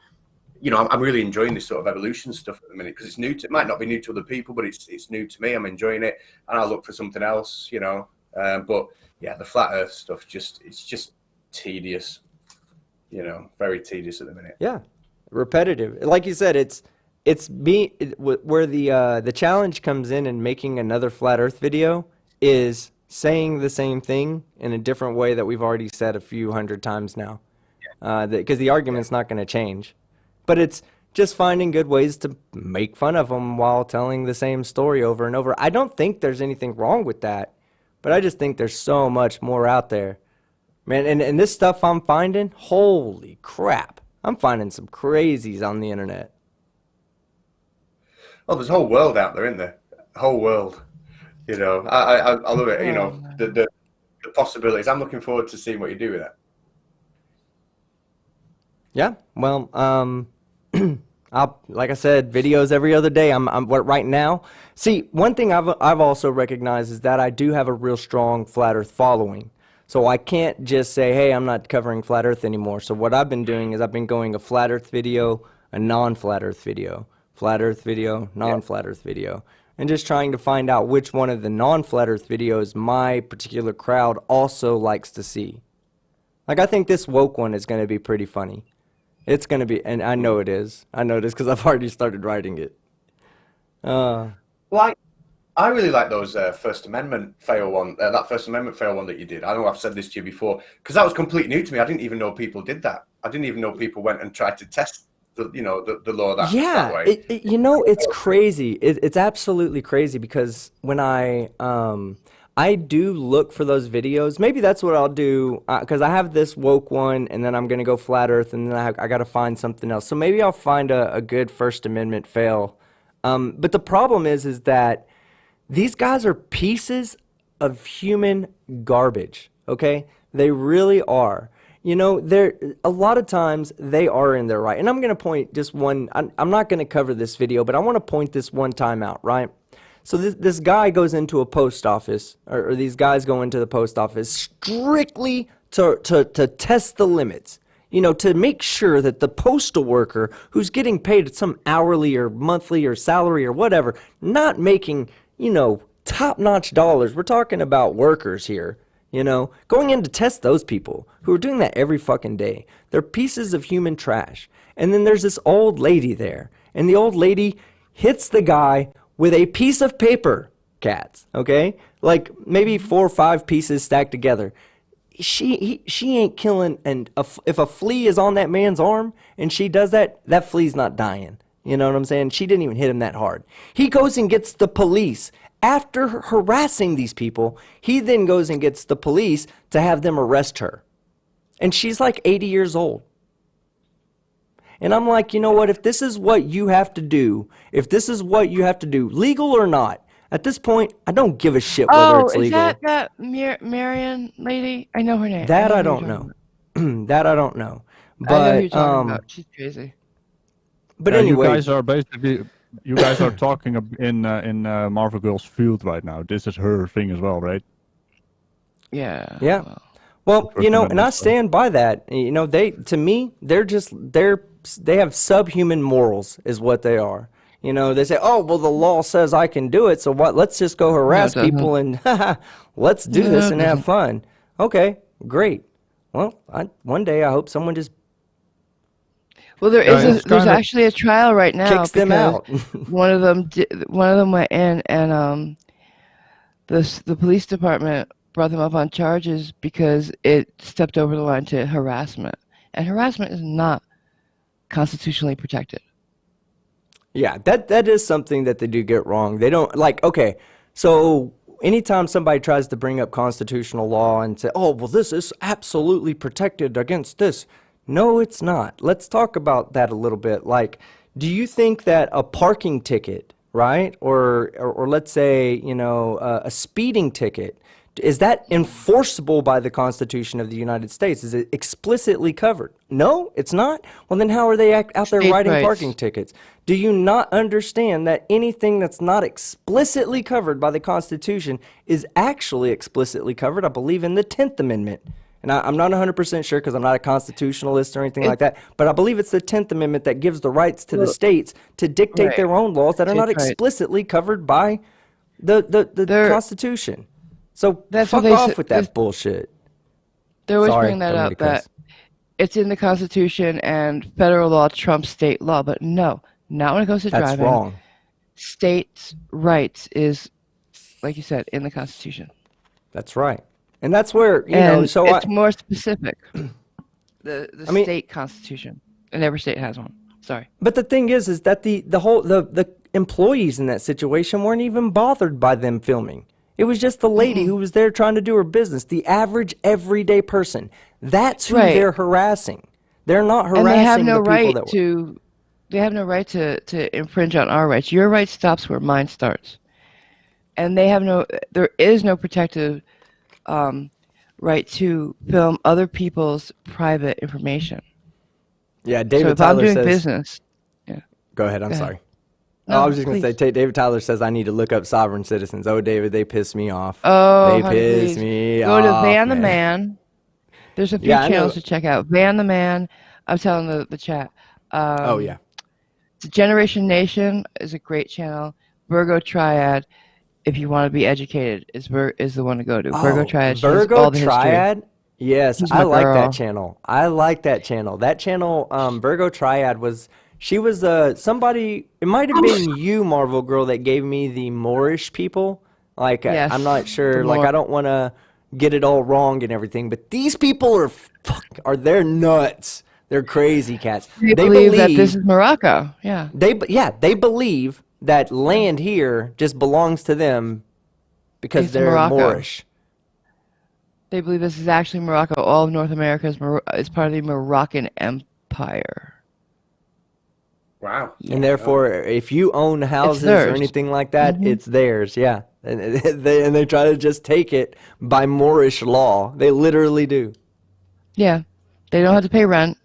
you know, I'm really enjoying this sort of evolution stuff at the minute, because it's new to, it might not be new to other people, but it's new to me. I'm enjoying it, and I'll look for something else, you know. But yeah, the flat Earth stuff it's just tedious, you know, very tedious at the minute. Yeah, repetitive. Like you said, it's where the challenge comes in making another flat Earth video is saying the same thing in a different way that we've already said a few hundred times now, because the argument's not going to change. But it's just finding good ways to make fun of them while telling the same story over and over. I don't think there's anything wrong with that, but I just think there's so much more out there Man, and this stuff I'm finding, holy crap. I'm finding some crazies on the internet. Oh, there's a whole world out there, isn't there? A whole world. You know, I love it. You know, the possibilities. I'm looking forward to seeing what you do with that. Yeah, well, like I said, videos every other day. I'm right now. See, one thing I've also recognized is that I do have a real strong Flat Earth following. So I can't just say, hey, I'm not covering Flat Earth anymore. So what I've been doing is I've been going a Flat Earth video, a non-Flat Earth video, Flat Earth video, non-Flat Earth video, and just trying to find out which one of the non-Flat Earth videos my particular crowd also likes to see. Like, I think this woke one is going to be pretty funny. It's going to be, and I know it is. I know this because I've already started writing it. Like, I really like those First Amendment fail one. That First Amendment fail one that you did. I know I've said this to you before because that was completely new to me. I didn't even know people did that. I didn't even know people went and tried to test the law that way. You know, it's crazy. It's absolutely crazy because when I do look for those videos. Maybe that's what I'll do because I have this woke one, and then I'm gonna go Flat Earth, and then I got to find something else. So maybe I'll find a good First Amendment fail. But the problem is that these guys are pieces of human garbage, okay? They really are. You know, a lot of times they are in their right. And I'm going to point just one, I'm not going to cover this video, but I want to point this one time out, right? So this guy goes into a post office, or these guys go into the post office strictly to test the limits. You know, to make sure that the postal worker who's getting paid some hourly or monthly or salary or whatever, not making, you know, top-notch dollars. We're talking about workers here, you know, going in to test those people who are doing that every fucking day. They're pieces of human trash. And then there's this old lady there, and the old lady hits the guy with a piece of paper, Catz, okay? Like maybe 4 or 5 pieces stacked together. She ain't killing, and if a flea is on that man's arm and she does that, that flea's not dying. You know what I'm saying? She didn't even hit him that hard. He goes and gets the police. After harassing these people, he then goes and gets the police to have them arrest her. And she's like 80 years old. And I'm like, you know what? If this is what you have to do, legal or not, at this point, I don't give a shit whether it's legal. Oh, is that Marion lady? I know her name. That I don't know. That I don't know. But I know who you're talking about. She's crazy. But anyway, you guys are talking in Marvel Girls' field right now. This is her thing as well, right? Yeah. Yeah. Well, you know, and I stand by that. You know, they have subhuman morals, is what they are. You know, they say, oh, well, the law says I can do it, so what? Let's just go harass people and let's do this and have fun. Okay, great. Well, one day I hope someone just there's actually a trial right now. Kicks them out. one of them went in, and the police department brought them up on charges because it stepped over the line to harassment, and harassment is not constitutionally protected. Yeah, that is something that they do get wrong. They don't, like, okay, so anytime somebody tries to bring up constitutional law and say, oh, well, this is absolutely protected against this. No, it's not. Let's talk about that a little bit. Like, do you think that a parking ticket, right, or let's say, you know, a speeding ticket, is that enforceable by the Constitution of the United States? Is it explicitly covered? No, it's not. Well, then how are they out there writing parking tickets? Do you not understand that anything that's not explicitly covered by the Constitution is actually explicitly covered, I believe, in the 10th Amendment? And I'm not 100% sure because I'm not a constitutionalist or anything like that, but I believe it's the 10th Amendment that gives the rights to the states to dictate their own laws that are not explicitly covered by the Constitution. So fuck off with that bullshit. They're always bringing that up, that it's in the Constitution and federal law trumps state law, but no, not when it comes to driving. That's wrong. States' rights is, like you said, in the Constitution. That's right. And that's where, you know, so it's more specific. The state constitution, and every state has one. Sorry. But the thing is that the employees in that situation weren't even bothered by them filming. It was just the lady who was there trying to do her business, the average everyday person. That's who they're harassing. They're not harassing and they have no the people right to. They have no right to infringe on our rights. Your right stops where mine starts, and they have no. There is no protective right to film other people's private information. Yeah, David so if Tyler I'm doing says. business, Go ahead. I'm sorry. No, I was just going to please. say, David Tyler says I need to look up sovereign citizens. Oh, David, they piss me off. Oh, they honey, piss please. me Go off. to Van the man. Man. There's a few Yeah, I know. channels to check out. Van the Man. I'm telling the chat. Oh, yeah. Generation Nation is a great channel. Virgo Triad, if you want to be educated, is the one to go to. Virgo Triad. She has Virgo all the Triad? history. Yes, She's I my like girl. that channel. I like that channel. That channel, Virgo Triad was, she was somebody, it might have been you, Marvel Girl, that gave me the Moorish people. Like, Yes, I'm not sure, the like, Moor- I don't want to get it all wrong and everything, but these people they're nuts. They're crazy cats. They believe that this is Morocco. Yeah. They believe that land here just belongs to them because It's they're Morocco. Moorish. They believe this is actually Morocco. All of North America is part of the Moroccan Empire. Wow. And therefore, if you own houses or theirs. anything like that, it's theirs. Yeah, and they try to just take it by Moorish law. They literally do. Yeah. They don't have to pay rent.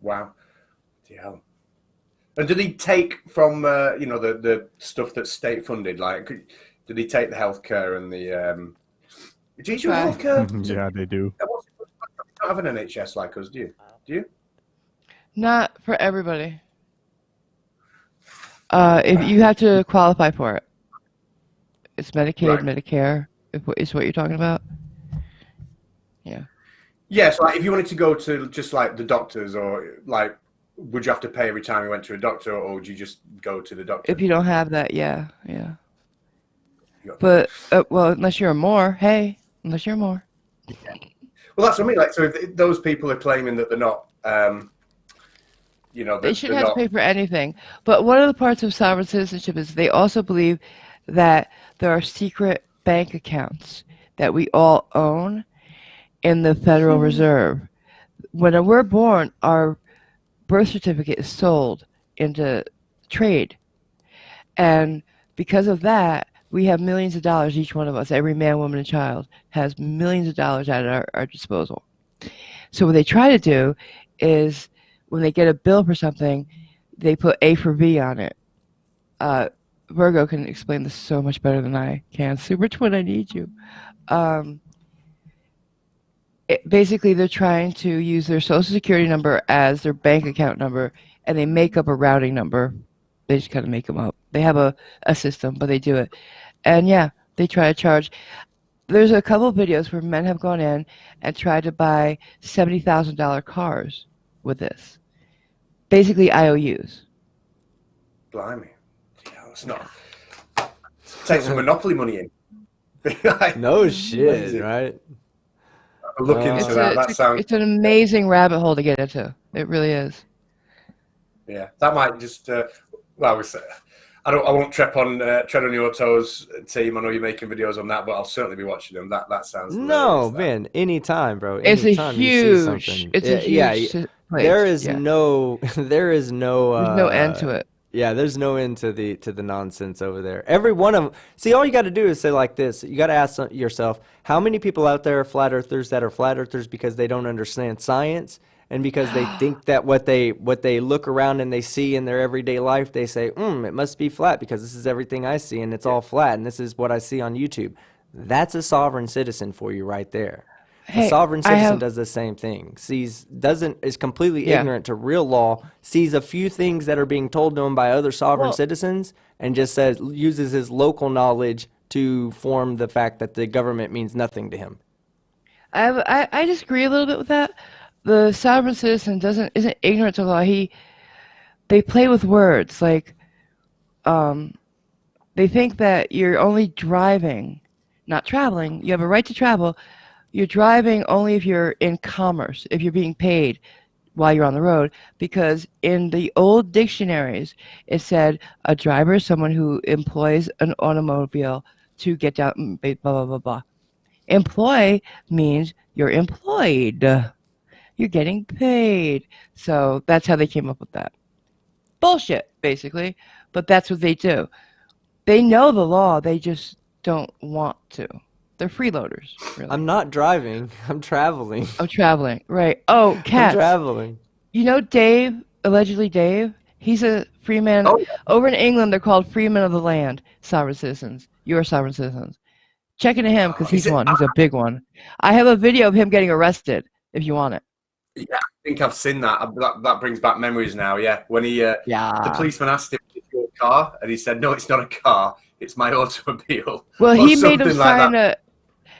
Wow. Yeah. And did he take from the stuff that's state funded? Like, did he take the healthcare and the? Do you have healthcare? Yeah, they do. You don't have an NHS like us, do you? Do you? Not for everybody. If you have to qualify for it, it's Medicaid, Right. Medicare. Is what you're talking about? Yeah. Yeah. So, like, if you wanted to go to just like the doctors, or like, would you have to pay every time you went to a doctor, or would you just go to the doctor? If you don't have that, yeah. Yeah. But well, unless you're a Moor, unless you're a Moor. Well, that's what I mean. Like, so if those people are claiming that they're not, They shouldn't have to pay for anything. But one of the parts of sovereign citizenship is they also believe that there are secret bank accounts that we all own in the Federal Reserve. When we're born, our birth certificate is sold into trade. And because of that, we have millions of dollars, each one of us, every man, woman, and child has millions of dollars at our disposal. So what they try to do is when they get a bill for something, they put A for V on it. Virgo can explain this so much better than I can. Super Twin, I need you. Basically, they're trying to use their social security number as their bank account number, and they make up a routing number. They just kind of make them up. They have a system, but they do it. And yeah, they try to charge. There's a couple of videos where men have gone in and tried to buy $70,000 cars with this. Basically, IOUs. Blimey. Yeah, it's not. Take some monopoly money in. No shit, right? Look into that. That sounds. It's an amazing rabbit hole to get into. It really is. Yeah, that might just. Well, I won't tread on your toes, team. I know you're making videos on that, but I'll certainly be watching them. That sounds. No, man. Anytime, bro. It's Anytime a huge. It's a huge. Place. There is no. There's no end to it. Yeah, there's no end to the nonsense over there. Every one of them. See, all you got to do is say like this. You got to ask yourself, how many people out there are flat earthers that are flat earthers because they don't understand science and because they think that what they look around and they see in their everyday life, they say, it must be flat because this is everything I see and it's all flat and this is what I see on YouTube. That's a sovereign citizen for you right there. Hey, a sovereign citizen does the same thing. Is completely ignorant to real law, sees a few things that are being told to him by other sovereign citizens, and just uses his local knowledge to form the fact that the government means nothing to him. I disagree a little bit with that. The sovereign citizen isn't ignorant to law. They play with words. Like, they think that you're only driving, not traveling. You have a right to travel. You're driving only if you're in commerce, if you're being paid while you're on the road, because in the old dictionaries it said a driver is someone who employs an automobile to get down, blah blah blah blah. Employ means you're employed, you're getting paid. So that's how they came up with that. Bullshit, basically, but that's what they do. They know the law, they just don't want to. They're freeloaders, really. I'm not driving. I'm traveling. I'm traveling, right? Oh, I'm Catz. traveling. You know Dave, allegedly Dave? He's a freeman. Oh, yeah. Over in England, they're called freemen of the land, sovereign citizens. You're sovereign citizens. Check into him because he's one. He's a big one. I have a video of him getting arrested if you want it. Yeah, I think I've seen that. That brings back memories now. Yeah, when the policeman asked him, "Is it your car?" and he said, "No, it's not a car. It's my automobile." Well, or he made him something like sign that.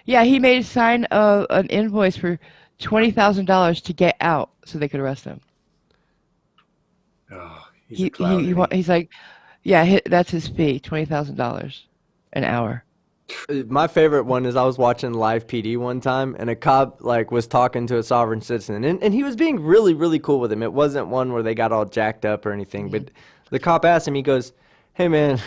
he made him sign an invoice for $20,000 to get out so they could arrest him. Oh, he's a clown, isn't he? He's like, yeah, that's his fee, $20,000 an hour. My favorite one is I was watching Live PD one time, and a cop was talking to a sovereign citizen, and he was being really, really cool with him. It wasn't one where they got all jacked up or anything, but the cop asked him, he goes, "Hey man,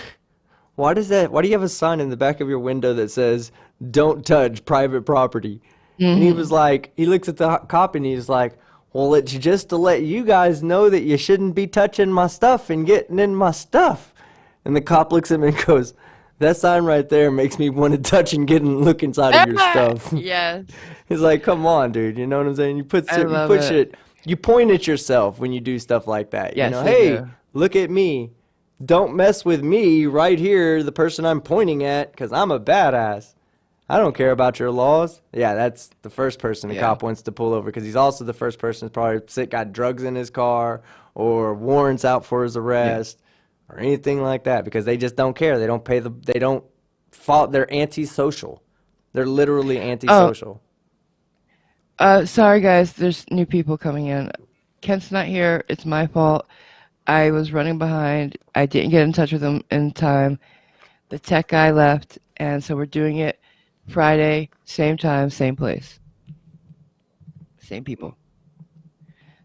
why do you have a sign in the back of your window that says, 'Don't touch private property'?" And he was like, he looks at the cop and he's like, "Well, it's just to let you guys know that you shouldn't be touching my stuff and getting in my stuff." And the cop looks at him and goes, "That sign right there makes me want to touch and look inside of your stuff." Yes. He's like, "Come on, dude." You know what I'm saying? You point at yourself when you do stuff like that. Yes, you know, they hey, do. look at me. Don't mess with me right here, the person I'm pointing at, because I'm a badass. I don't care about your laws. Yeah, that's the first person the cop wants to pull over, because he's also the first person who's probably got drugs in his car or warrants out for his arrest or anything like that, because they just don't care. They don't pay they don't fault. They're antisocial. They're literally antisocial. Sorry guys, there's new people coming in. Kent's not here. It's my fault. I was running behind. I didn't get in touch with him in time. The tech guy left, and so we're doing it Friday, same time, same place. Same people.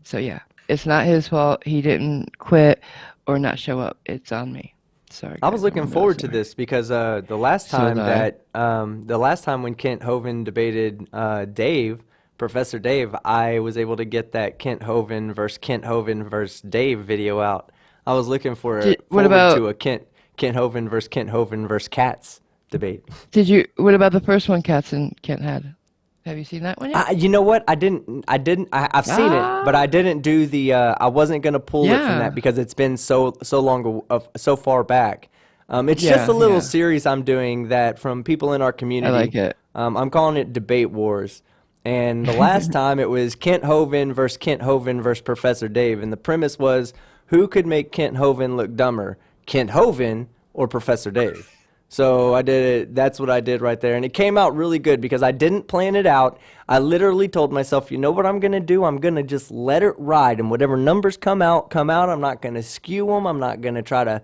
So yeah, it's not his fault. He didn't quit or not show up. It's on me. Sorry. I was guys, looking I'm really forward to sorry. this because the last So time did I. the last time when Kent Hovind debated Professor Dave, I was able to get that Kent Hovind versus Dave video out. I was looking forward to a Kent Hovind versus Catz debate. What about the first one Catz and Kent had? Have you seen that one yet? You know what? I've seen it, but I didn't do the. I wasn't gonna pull it from that because it's been so so far back. It's just a little series I'm doing that from people in our community. I like it. I'm calling it Debate Wars. And the last time it was Kent Hovind versus Professor Dave. And the premise was, who could make Kent Hovind look dumber, Kent Hovind or Professor Dave? So I did it. That's what I did right there. And it came out really good because I didn't plan it out. I literally told myself, you know what I'm going to do? I'm going to just let it ride. And whatever numbers come out. I'm not going to skew them. I'm not going to try to,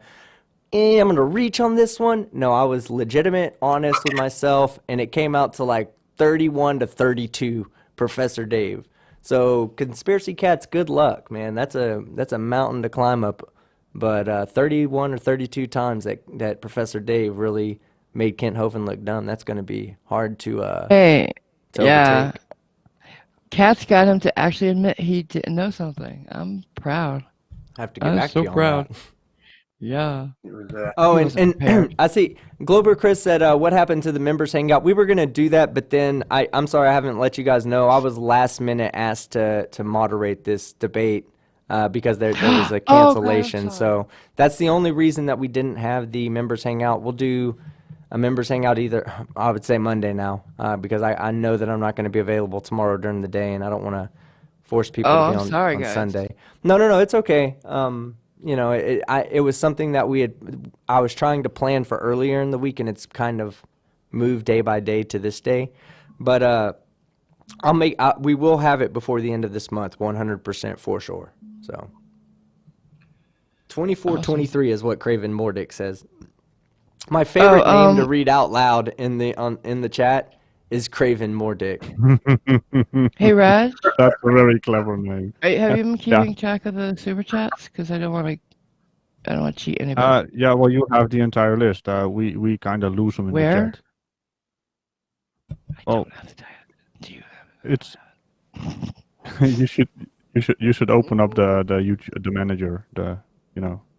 I'm going to reach on this one. No, I was legitimate, honest with myself. And it came out to like 31 to 32 Professor Dave. So conspiracy cats, good luck, man. That's a mountain to climb up. But 31 or 32 times that Professor Dave really made Kent Hovind look dumb. That's going to be hard to overtake. Catz got him to actually admit he didn't know something. I'm proud. I have to get back to you on that. Yeah. It was, and I see Glober Chris said, what happened to the members hangout? We were going to do that, but then I'm sorry I haven't let you guys know. I was last minute asked to moderate this debate because there was a cancellation. God, so that's the only reason that we didn't have the members hangout. We'll do a members hangout either, I would say Monday now, because I know that I'm not going to be available tomorrow during the day, and I don't want to force people to be on Sunday. No, it's okay. You know, it was something that I was trying to plan for earlier in the week, and it's kind of moved day by day to this day. But we will have it before the end of this month, 100% for sure. So 2423 is what Craven Mordick says. My favorite name to read out loud in the chat is craving more dick. Hey, Raj, That's a very clever name. have you been Yeah. keeping track of the super chats? Because I don't want to cheat anybody. Yeah, well, you have the entire list. We kind of lose them in Where? the chat. I Oh, don't have the time. Do you have it's you should open up the YouTube, the manager,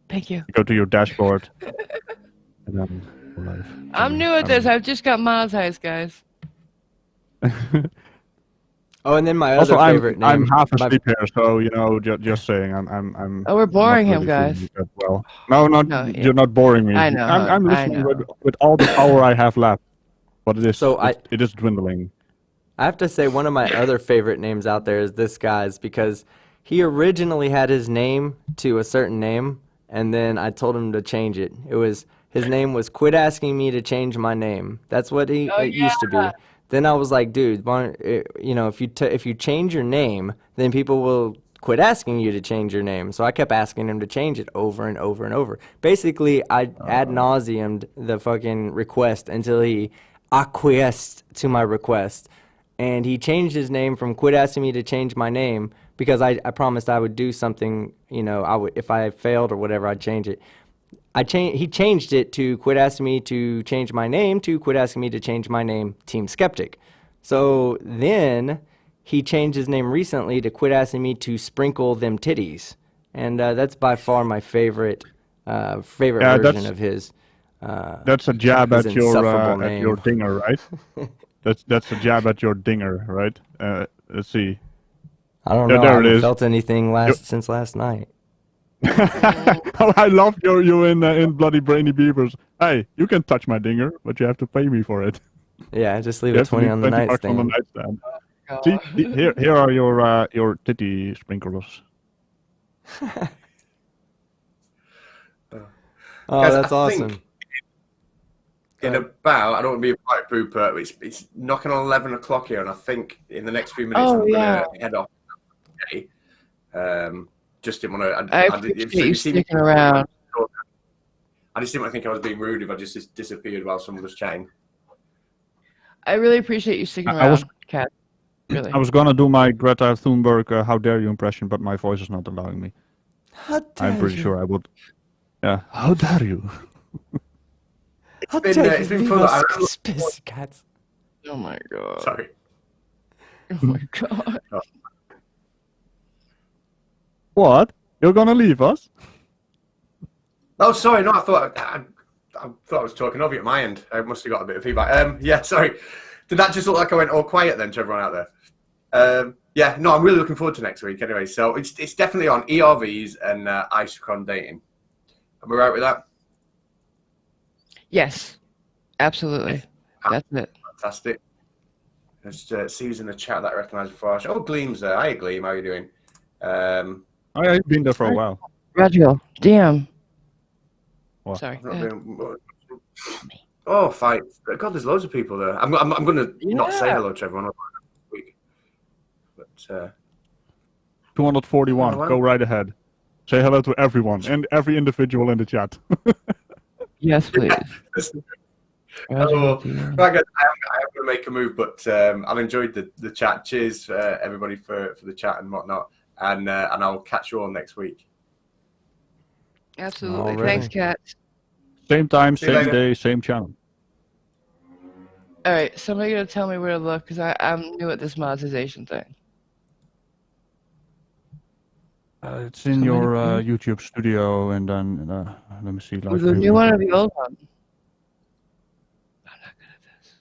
Thank you. go to your dashboard and then go live. I'm new at this. I've just got monetized, guys. Oh, and then my Also, other favorite I'm name. half my- asleep here, so just saying, I'm. Oh, we're boring not him, really guys. feeling that well. No, No, yeah. you're not boring me. I know, I'm I listening know. with all the power I have left, but it is So it is dwindling. I have to say one of my other favorite names out there is this guy's, because he originally had his name to a certain name, and then I told him to change it. His name was Quit Asking Me to Change My Name. That's what it used to be. Then I was like, dude, if you change your name, then people will quit asking you to change your name. So I kept asking him to change it over and over and over. Basically, I ad nauseamed the fucking request until he acquiesced to my request. And he changed his name from Quit Asking Me to Change My Name, because I promised I would do something, if I failed or whatever, I'd change it. He changed it to Quit Asking Me to Change My Name to Quit Asking Me to Change My Name, Team Skeptic. So then he changed his name recently to Quit Asking Me to Sprinkle Them Titties. And that's by far my favorite version of his. That's a jab his at insufferable your name. dinger, right? That's a jab at your dinger, right? Let's see. I don't Yeah, know. there I it haven't is. felt anything since last night. Oh, I love you in Bloody Brainy Beavers. Hey, you can touch my dinger, but you have to pay me for it. Yeah, just leave You a have to 20 leave on the 20 bucks on the nightstand. nightstand. See, here are your titty sprinklers. Oh, Guys, that's I awesome. think in about, I don't want to be a pipe pooper, it's knocking on 11 o'clock here, and I think in the next few minutes Oh, I'm going yeah. to head off. Okay. Just didn't want to. I appreciate you sticking around. I just didn't want to think I was being rude if I just disappeared while someone was chatting. I really appreciate you sticking I was- around, Kat. Really. I was gonna do my Greta Thunberg "How dare you" impression, but my voice is not allowing me. I'm pretty sure I would. Yeah, how dare you? It's been fun. I remember- Conspiracy cats. Oh my god. Sorry. Oh my god. What? You're gonna leave us? Oh, sorry. No, I thought I was talking over you at my end. I must have got a bit of feedback. Yeah, sorry. Did that just look like I went all quiet then to everyone out there? Yeah, no, I'm really looking forward to next week anyway. So it's definitely on ERVs and isocron dating. Am we right with that? Yes. Absolutely. That's it. Fantastic. Let's see who's in the chat that I recognise before. Oh, Gleam's there. Hi, Gleam. How are you doing? I've been there for a while. Roger. Damn. What? Sorry. I'm not doing- Oh, fight. God, there's loads of people there. I'm going to not say hello to everyone next week. But 241. Oh, wow. Go right ahead. Say hello to everyone and every individual in the chat. Yes, please. hello. Roger. Right, guys, I am going to make a move, but I've enjoyed the chat. Cheers, everybody, for the chat and whatnot. And I'll catch you all next week. Absolutely. Alrighty. Thanks, Kat. Same time, See you same later. day, same channel. All right. Somebody gonna tell me where to look because I'm new at this monetization thing. It's in your YouTube studio, and then let me see. The live new video. one or the old one? I'm not good at this.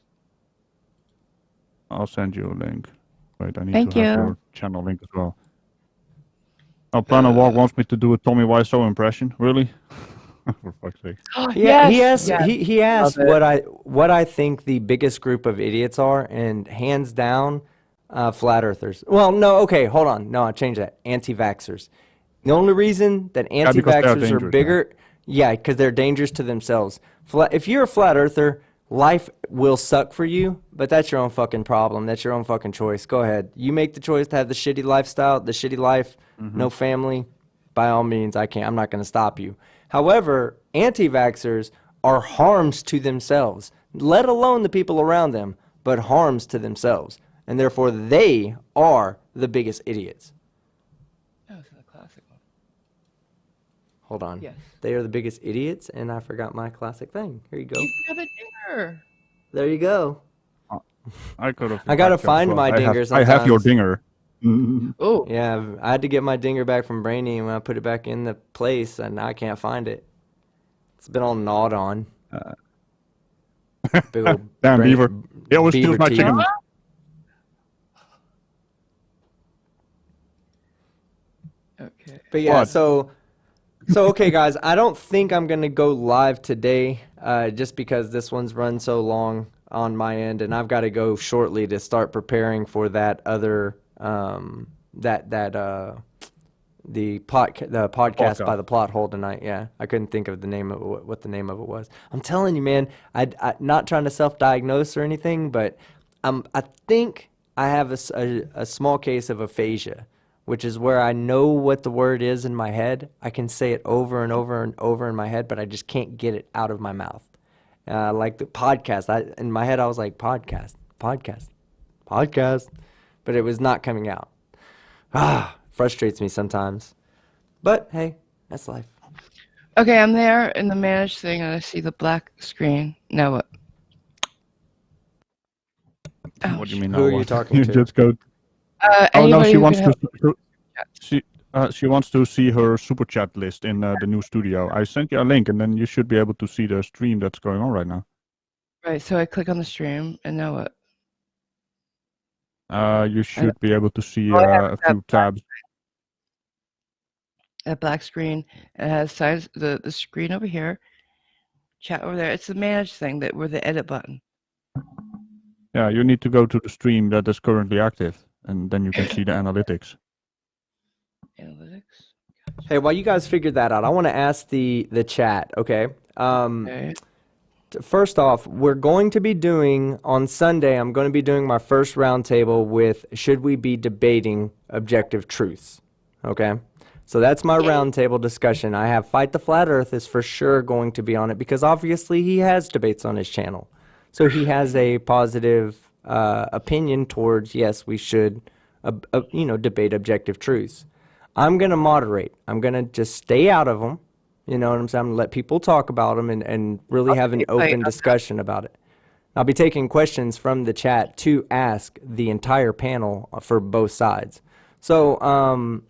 I'll send you a link. Wait, I need Thank to have you. your channel link as well. Oh, Planet Walk wants me to do a Tommy Wiseau impression. Really? For fuck's sake. Yeah, Yes, he asked Love it. what I think the biggest group of idiots are, and hands down, flat earthers. Well, no, okay, hold on. No, I changed that. Anti-vaxxers. The only reason that because they are anti-vaxxers are dangerous, bigger, because they're dangerous to themselves. If you're a flat earther, life will suck for you, but that's your own fucking problem. That's your own fucking choice. Go ahead. You make the choice to have the shitty lifestyle, the shitty life, no family. By all means, I'm not going to stop you. However, anti-vaxxers are harms to themselves, let alone the people around them. but harms to themselves. And therefore, they are the biggest idiots. That was a classic one. Hold on. Yes. They are the biggest idiots, and I forgot my classic thing. Here you go. You got the dinger. There you go. I could have. I gotta find my dinger I have your sometimes. dinger. Oh, Yeah, I had to get my dinger back from Brainy, and when I put it back in the place, and I can't find it. It's been all gnawed on. Big old Damn, brain- Beaver. He always steals my teeth. chicken. okay. But yeah, What? so okay, guys. I don't think I'm gonna go live today, just because this one's run so long on my end, and I've got to go shortly to start preparing for that other the podcast by the plot hole tonight. Yeah, I couldn't think of the name of what the name of it was. I'm telling you, man. I not trying to self-diagnose or anything, but I think I have a small case of aphasia, which is where I know what the word is in my head. I can say it over and over and over in my head, but I just can't get it out of my mouth. Like the podcast, in my head I was like podcast, but it was not coming out. Frustrates me sometimes, but hey, that's life. Okay, I'm there in the manage thing, and I see the black screen. Now what? What do you mean? Who are now? you talking You to? just go. Oh no, Anybody she who wants can to. help. She wants to see her super chat list in the new studio. I sent you a link, and then you should be able to see the stream that's going on right now. Right, so I click on the stream, and now what? You should be able to see Oh, yeah, a few tabs. That black screen. It has signs. The screen over here. Chat over there. It's the manage thing that where the edit button. Yeah, you need to go to the stream that is currently active, and then you can see the analytics. Analytics. Hey, while you guys figure that out, I want to ask the chat. Okay. Okay. First off, we're going to be doing on Sunday. I'm going to be doing my first roundtable with should we be debating objective truths? Okay. So that's my roundtable discussion. I have Fight the Flat Earth is for sure going to be on it because obviously he has debates on his channel. So he has a positive opinion towards, yes, we should, debate objective truths. I'm going to moderate. I'm going to just stay out of them. You know what I'm saying? I'm going to let people talk about them and really have an open discussion about it. I'll be taking questions from the chat to ask the entire panel for both sides. So,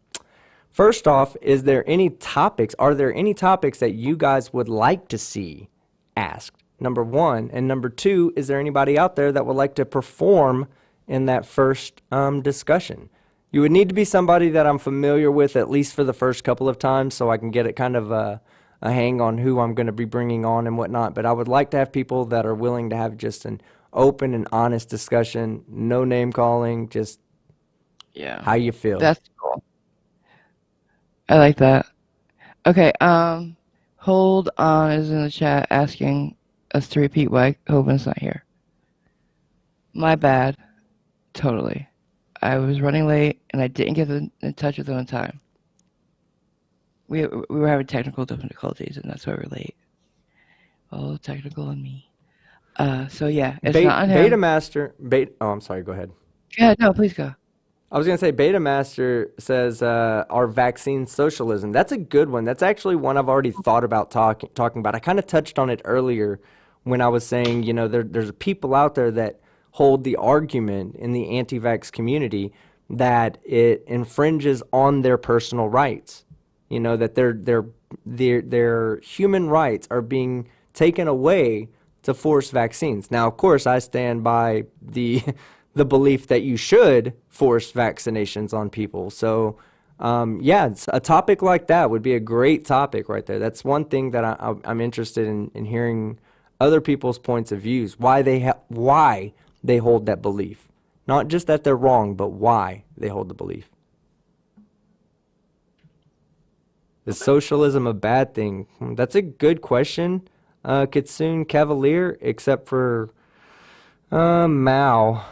first off, are there any topics that you guys would like to see asked? Number one. And number two, is there anybody out there that would like to perform in that first discussion? You would need to be somebody that I'm familiar with at least for the first couple of times so I can get it kind of a hang on who I'm going to be bringing on and whatnot. But I would like to have people that are willing to have just an open and honest discussion, no name calling, just how you feel. That's cool. I like that. Okay, hold on is in the chat asking us to repeat why Hovind's not here. My bad. Totally. I was running late and I didn't get in touch with him in time. We were having technical difficulties and that's why we're late. Oh, technical on me. So yeah, it's not on him. I'm sorry, go ahead. Yeah, no, please go. I was going to say, Beta Master says, are vaccines socialism? That's a good one. That's actually one I've already thought about talking about. I kind of touched on it earlier when I was saying, there's people out there that hold the argument in the anti-vax community that it infringes on their personal rights. That their human rights are being taken away to force vaccines. Now, of course, I stand by the belief that you should force vaccinations on people. So, a topic like that would be a great topic right there. That's one thing that I'm interested in hearing other people's points of views, why they hold that belief. Not just that they're wrong, but why they hold the belief. Is socialism a bad thing? That's a good question. Kitsune Cavalier, except for Mao.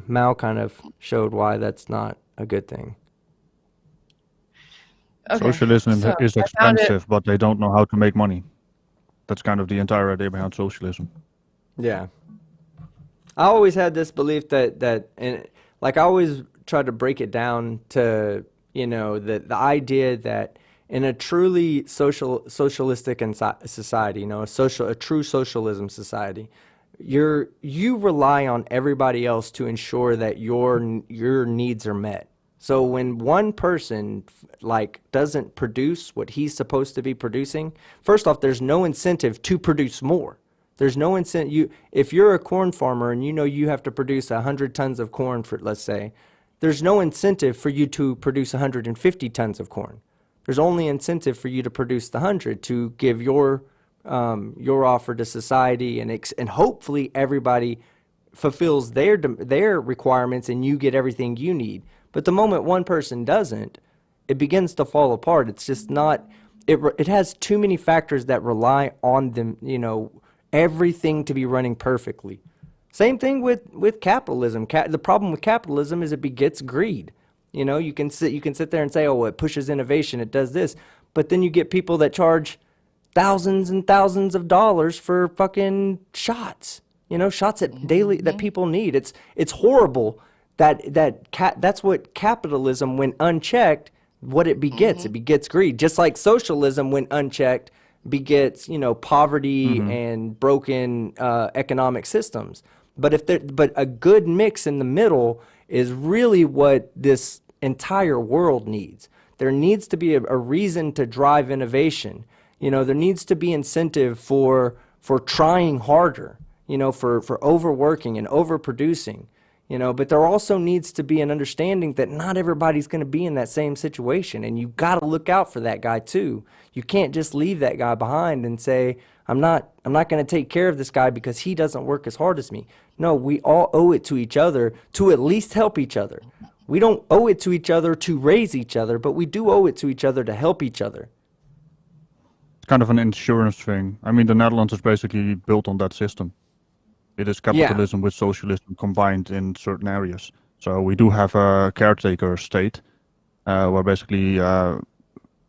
Mao kind of showed why that's not a good thing. Okay, Socialism so is I found it. expensive, but they don't know how to make money. That's kind of the entire idea behind socialism. Yeah. I always had this belief that and like I always tried to break it down to, you know, the idea that in a truly socialistic society, you know, a true socialism society, you rely on everybody else to ensure that your needs are met. So when one person like doesn't produce what he's supposed to be producing, first off, there's no incentive to produce more. There's no incentive. If you're a corn farmer and you know you have to produce 100 tons of corn for, let's say, there's no incentive for you to produce 150 tons of corn. There's only incentive for you to produce the 100 to give your offer to society, and hopefully everybody fulfills their requirements and you get everything you need. But the moment one person doesn't, it begins to fall apart. It's just not. It has too many factors that rely on them. You know, everything to be running perfectly. Same thing with capitalism. The problem with capitalism is it begets greed. You know, you can sit there and say, oh, it pushes innovation, it does this, but then you get people that charge thousands and thousands of dollars for fucking shots. You know, shots that daily that people need. It's horrible that's what capitalism, when unchecked, what it begets. It begets greed. Just like socialism, when unchecked, begets, you know, poverty and broken economic systems. But a good mix in the middle is really what this entire world needs. There needs to be a reason to drive innovation. You know, there needs to be incentive for trying harder, you know, for overworking and overproducing, you know, but there also needs to be an understanding that not everybody's going to be in that same situation, and you got to look out for that guy too. You can't just leave that guy behind and say, I'm not going to take care of this guy because he doesn't work as hard as me. No, we all owe it to each other to at least help each other. We don't owe it to each other to raise each other, but we do owe it to each other to help each other. It's kind of an insurance thing. I mean, the Netherlands is basically built on that system. It is capitalism with socialism combined in certain areas. So we do have a caretaker state where basically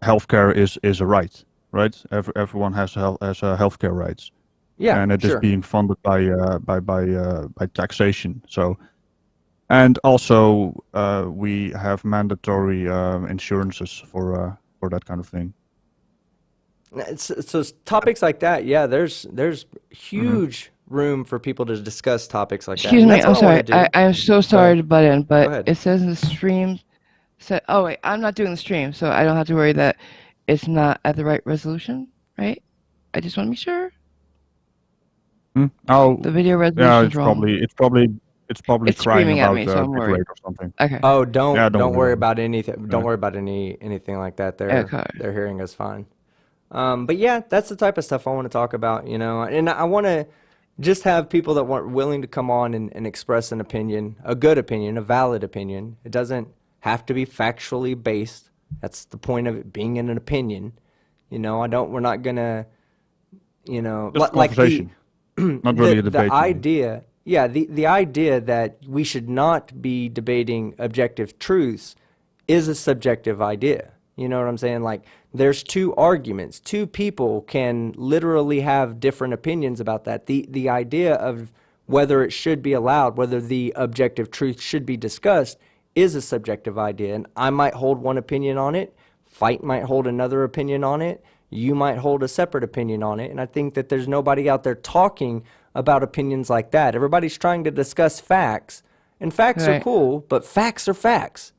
healthcare is a right, right? Everyone has healthcare rights. Yeah, and it is being funded by taxation. So, and also we have mandatory insurances for that kind of thing. So topics like that, yeah, there's huge room for people to discuss topics like Excuse that. me, I'm sorry. I'm so sorry to butt in, Go ahead. but it says in the stream, oh wait, I'm not doing the stream, so I don't have to worry that it's not at the right resolution, right? I just want to be sure. Oh, The video resolution yeah, is wrong. it's probably It's crying screaming at about me, so I'm worried. bitrate or something. Okay. Oh, don't worry worry. about anything. Don't worry about anything like that. They're hearing us fine. But yeah, that's the type of stuff I want to talk about, you know, and I want to just have people that weren't willing to come on and express an opinion, a good opinion, a valid opinion. It doesn't have to be factually based. That's the point of it being an opinion. You know, we're not gonna, you know, Just like conversation. Not really a debate. The idea, yeah, the idea that we should not be debating objective truths is a subjective idea. You know what I'm saying? Like, there's two arguments. Two people can literally have different opinions about that. The idea of whether it should be allowed, whether the objective truth should be discussed, is a subjective idea. And I might hold one opinion on it. Fight might hold another opinion on it. You might hold a separate opinion on it. And I think that there's nobody out there talking about opinions like that. Everybody's trying to discuss facts. And facts are cool, but facts are facts.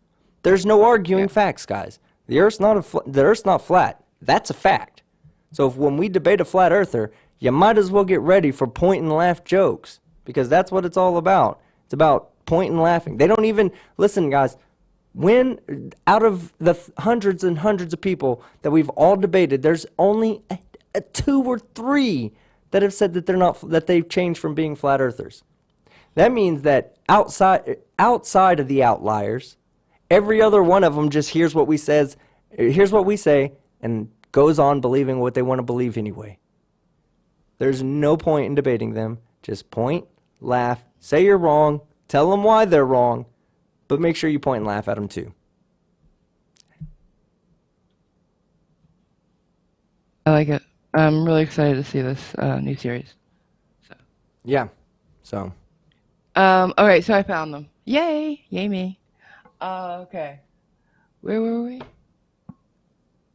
There's no arguing facts, guys. The Earth's not flat. That's a fact. So when we debate a flat earther, you might as well get ready for point and laugh jokes, because that's what it's all about. It's about point and laughing. They don't even listen, guys. When out of the hundreds and hundreds of people that we've all debated, there's only a 2 or 3 that have said that they've changed from being flat earthers. That means that outside of the outliers, every other one of them just hears what we say, and goes on believing what they want to believe anyway. There's no point in debating them. Just point, laugh, say you're wrong, tell them why they're wrong, but make sure you point and laugh at them too. I like it. I'm really excited to see this new series. Yeah. So All right, so I found them. Yay me. Okay, where were we?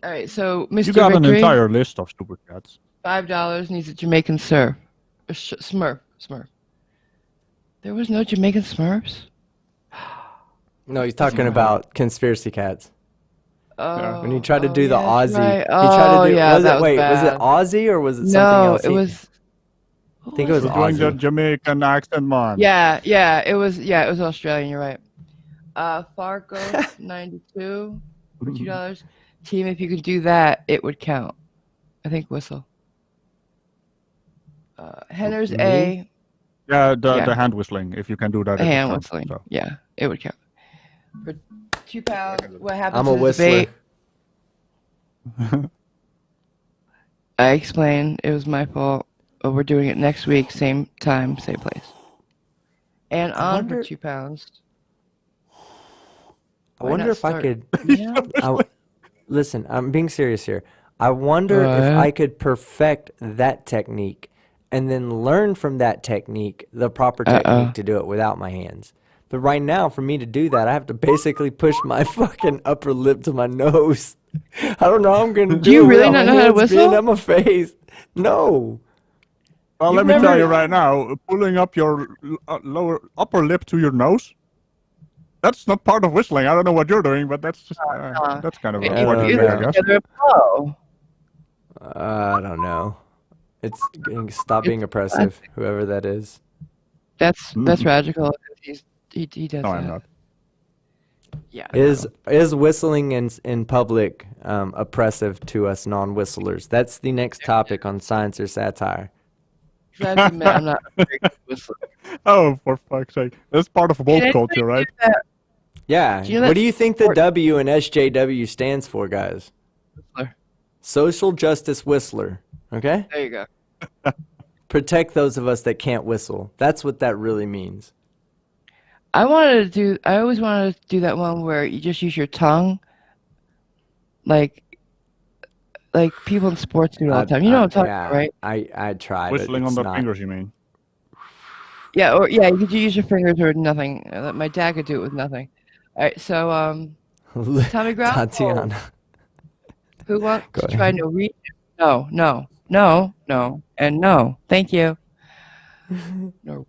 All right, so Mr. You got an Victory, entire list of super chats. $5 needs a Jamaican surf. Smurf. There was no Jamaican Smurfs? No, he's talking about conspiracy cats. Oh, When he tried to do the yeah, that's Aussie, right. he tried Oh, to do. yeah, Was that it was wait? Was it bad. Aussie or was it something No, else? it was. I think it was You're doing the Aussie. Jamaican accent, man. Yeah, it was Australian. You're right. Fargo 92 for $2. Team, if you could do that, it would count. I think whistle. Henner's A. Yeah, the hand whistling. If you can do that, The it would hand count, whistling. so. Yeah, it would count. For £2, what happened I'm to a the whistler. debate? I explained it was my fault. But we're doing it next week, same time, same place. And I on wonder- for £2. I Why wonder not if I start could. now? Listen, I'm being serious here. I wonder if What? I could perfect that technique and then learn from that technique the proper technique to do it without my hands. But right now, for me to do that, I have to basically push my fucking upper lip to my nose. I don't know how I'm gonna do you it really without not my know how to hands being whistle? on my face. No. Well, You've let me tell never- you right now, pulling up your upper lip to your nose, that's not part of whistling. I don't know what you're doing, but that's just, that's kind of If I a don't you know. I put guess. together a blow. I don't know. It's stop being oppressive, whoever that is. That's radical. He does No, that. I'm not. Yeah. Is whistling in public oppressive to us non-whistlers? That's the next topic on Science or Satire. I have to admit, I'm not a very good whistler. Oh, for fuck's sake. That's part of woke Can culture, right? anybody do that? Yeah. Do you know What that do you think the sport- W in SJW stands for, guys? Whistler. Social Justice Whistler. Okay? There you go. Protect those of us that can't whistle. That's what that really means. I always wanted to do that one where you just use your tongue, like people in sports do it all the time. You know what I'm talking about, right? I tried. Whistling on it's the not. fingers, you mean? Yeah, you could use your fingers or nothing. My dad could do it with nothing. All right, so Tommy Ground, Tatiana. who wants Go to try Norwegian? No, and no. Thank you. No.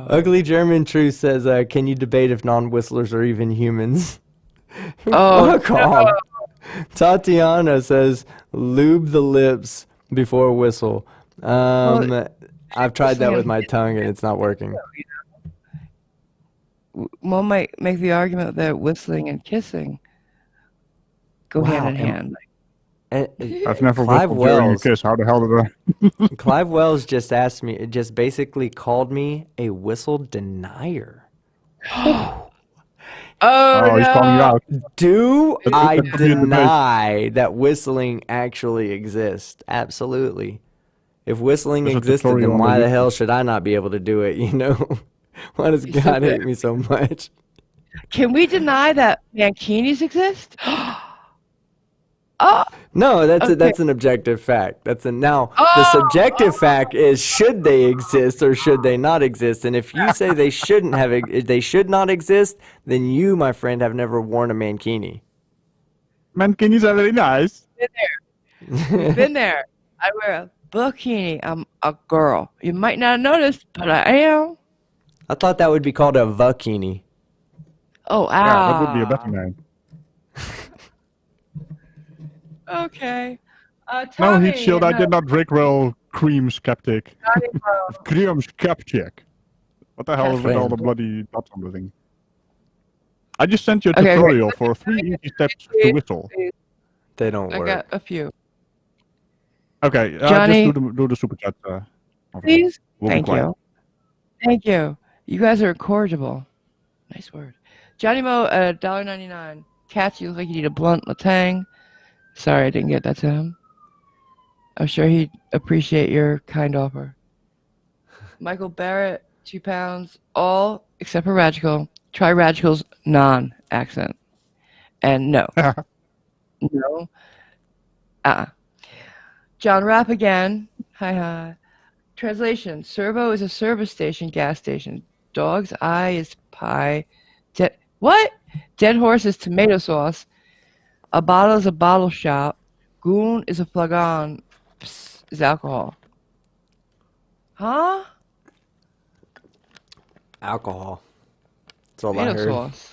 Ugly German Truth says, can you debate if non-whistlers are even humans? Oh, Fuck off. Tatiana says, lube the lips before whistle. I've tried that with my tongue and it's not working. One might make the argument that whistling and kissing go hand in hand. I've never Clive whistled during a Wells. kiss. How the hell did I? Clive Wells just asked me, just basically called me a whistle denier. Oh, he's calling you out. Do That I could be a debate. deny that whistling actually exists? Absolutely. If whistling There's a existed, tutorial then on why the the hell YouTube. should I not be able to do it, you know? Why does You God said hate that. me so much? Can we deny that mankinis exist? Oh, No, that's Okay. that's an objective fact. The subjective fact is should they exist or should they not exist? And if you say they they should not exist, then you, my friend, have never worn a mankini. Mankinis are very nice. been there. I wear a bikini. I'm a girl. You might not have noticed, but I am. I thought that would be called a vakini. Oh, Yeah, that would be a ah. better name. Okay. No, Tommy, heat shield. I did not drink well. Cream skeptic. Cream skeptic. What the hell is with all the bloody dots on the thing? I just sent you a Okay, tutorial for 3 easy steps to whistle. They don't I work. got a few. Okay, Johnny? just do the super chat. Over. Please? We'll be Thank quiet. you. Thank you. You guys are incorrigible. Nice word. Johnny Mo at $1.99. Catz, you look like you need a blunt latang. Sorry I didn't get that to him. I'm sure he'd appreciate your kind offer. Michael Barrett, £2. All except for Radical. Try Radical's non-accent. And no. No. John Rapp again. Hi. Translation. Servo is a service station, gas station. Dog's eye is pie. What? Dead horse is tomato sauce. A bottle is a bottle shop. Goon is a flagon. Psst is alcohol. Huh? Alcohol. That's all I Tomato heard. sauce.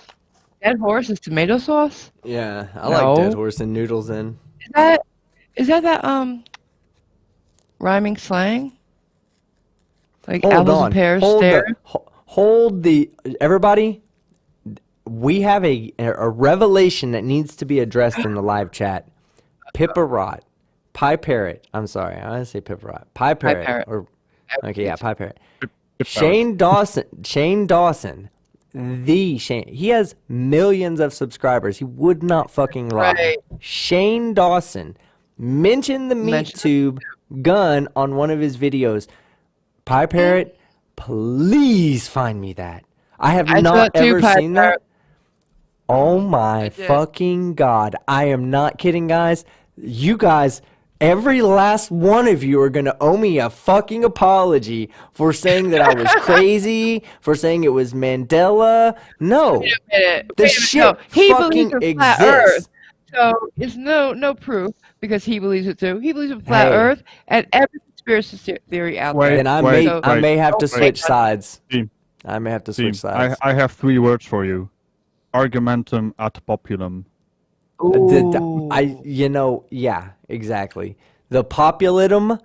Dead horse is tomato sauce? Yeah, I No. like dead horse and noodles in. Is that rhyming slang? Like Hold apples on. and pears Hold stare? everybody. We have a revelation that needs to be addressed in the live chat. Pipparot. Pie parrot. I'm sorry. I want to say pipparot. Pie parrot. parrot. Okay, yeah, pie parrot. Pip Shane Dawson. The Shane. He has millions of subscribers. He would not fucking lie. Right. Shane Dawson mentioned the MeatTube gun on one of his videos. Pie parrot, please find me that. I have not ever seen that. Oh my fucking God. I am not kidding, guys. You guys, every last one of you are going to owe me a fucking apology for saying that I was crazy, for saying it was Mandela. No. Wait a minute. The shit He fucking believes in flat Earth. exists. So it's no proof because he believes it too. He believes in flat Hey. Earth and every conspiracy theory out Wait, there. Then I wait, may have to wait. switch sides. Team. I may have to Team, switch sides. I have 3 words for you. Argumentum ad populum. Yeah, exactly. The populism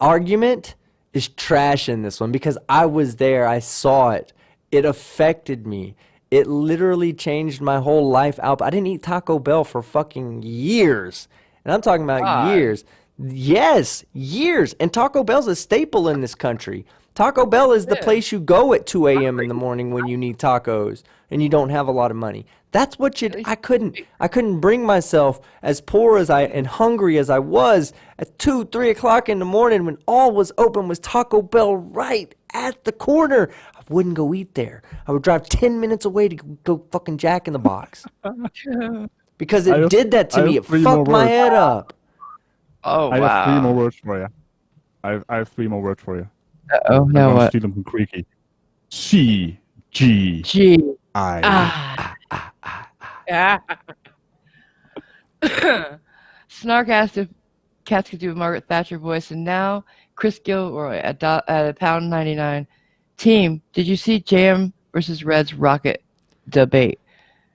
argument is trash in this one because I was there. I saw it. It affected me. It literally changed my whole life out. I didn't eat Taco Bell for fucking years. And I'm talking about years. Yes, years. And Taco Bell's a staple in this country. Taco Bell is the place you go at 2 a.m. in the morning when you need tacos and you don't have a lot of money. That's what I couldn't bring myself, as poor as and hungry as I was, at 2, 3 o'clock in the morning when all was open was Taco Bell right at the corner. I wouldn't go eat there. I would drive 10 minutes away to go fucking Jack in the Box. Because it did that to me. It fucked my head up. Oh, wow. I have 3 more words for you. I have 3 more words for you. Oh, I'm now gonna what? steal them from Creaky. CGI. Snark asked if cats could do a Margaret Thatcher voice, and now Chris Gilroy at £1.99. Team, did you see JM versus Red's rocket debate?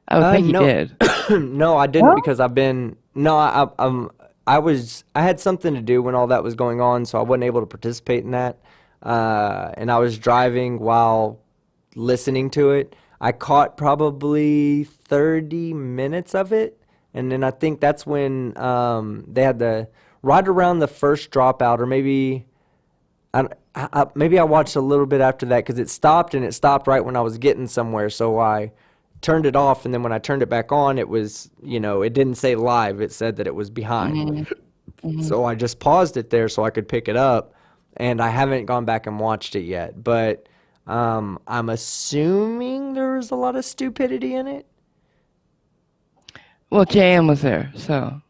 I would think no. he did. No, I didn't because I had something to do when all that was going on, so I wasn't able to participate in that. And I was driving while listening to it. I caught probably 30 minutes of it, and then I think that's when they had right around the first dropout, or maybe I watched a little bit after that because it stopped right when I was getting somewhere, so I turned it off, and then when I turned it back on, it was, it didn't say live, it said that it was behind. So I just paused it there so I could pick it up, and I haven't gone back and watched it yet, but I'm assuming there was a lot of stupidity in it. Well, JM was there, so.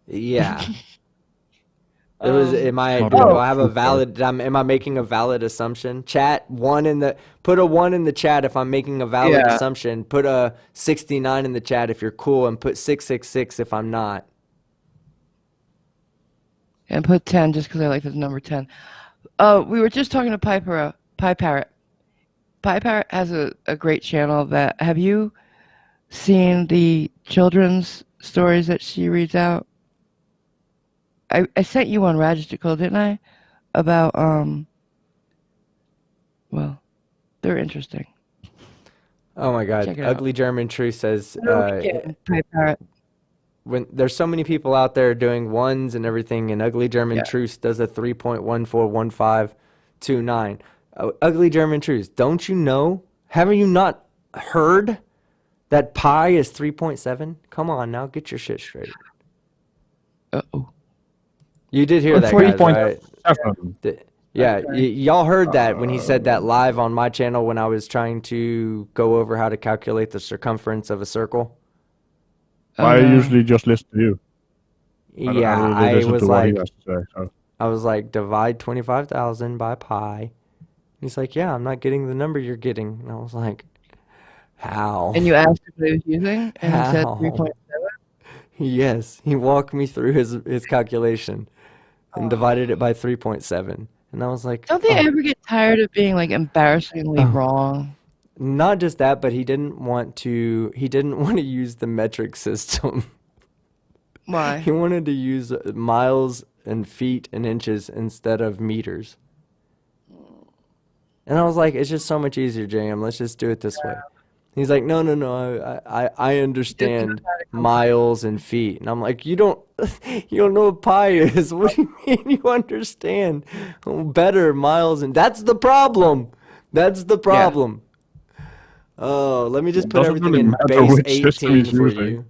Yeah. It was. Do I have a valid? Am I making a valid assumption? Chat put a 1 in the chat if I'm making a valid assumption. Put a 69 in the chat if you're cool, and put 666 if I'm not. And put 10 just because I like the number 10. We were just talking to Pie Parrot. Pie Parrot has a great channel. Have you seen the children's stories that she reads out? I sent you one, Rescheduling, didn't I? About, well, they're interesting. Oh my God. Check it out. Ugly German Truth says, Pie Parrot. when there's so many people out there doing ones and everything, and Ugly German Truth does a 3.141529. Ugly German Truth, don't you know? Haven't you not heard that pi is 3.7? Come on now, get your shit straight. Uh-oh. You did hear that, guys, right? 3.7. Yeah, y'all heard that when he said that live on my channel when I was trying to go over how to calculate the circumference of a circle. I usually just listen to you. Yeah, I was like, I was like, divide 25,000 by pi. He's like, yeah, I'm not getting the number you're getting. And I was like, how? And you asked him what he was using, and he said How? 3.7. Yes, he walked me through his calculation and divided it by 3.7. And I was like, Don't they ever get tired of being like embarrassingly wrong? not just that, but he didn't want to use the metric system. Why? He wanted to use miles and feet and inches instead of meters. And I was like, it's just so much easier, JM. Let's just do it this way. He's like, no. I understand miles and feet. And I'm like, you don't know what pi is. What do you mean you understand better miles? And that's the problem. That's the problem. Oh, let me just put Doesn't everything really in matter base which system 18 he's for using. you.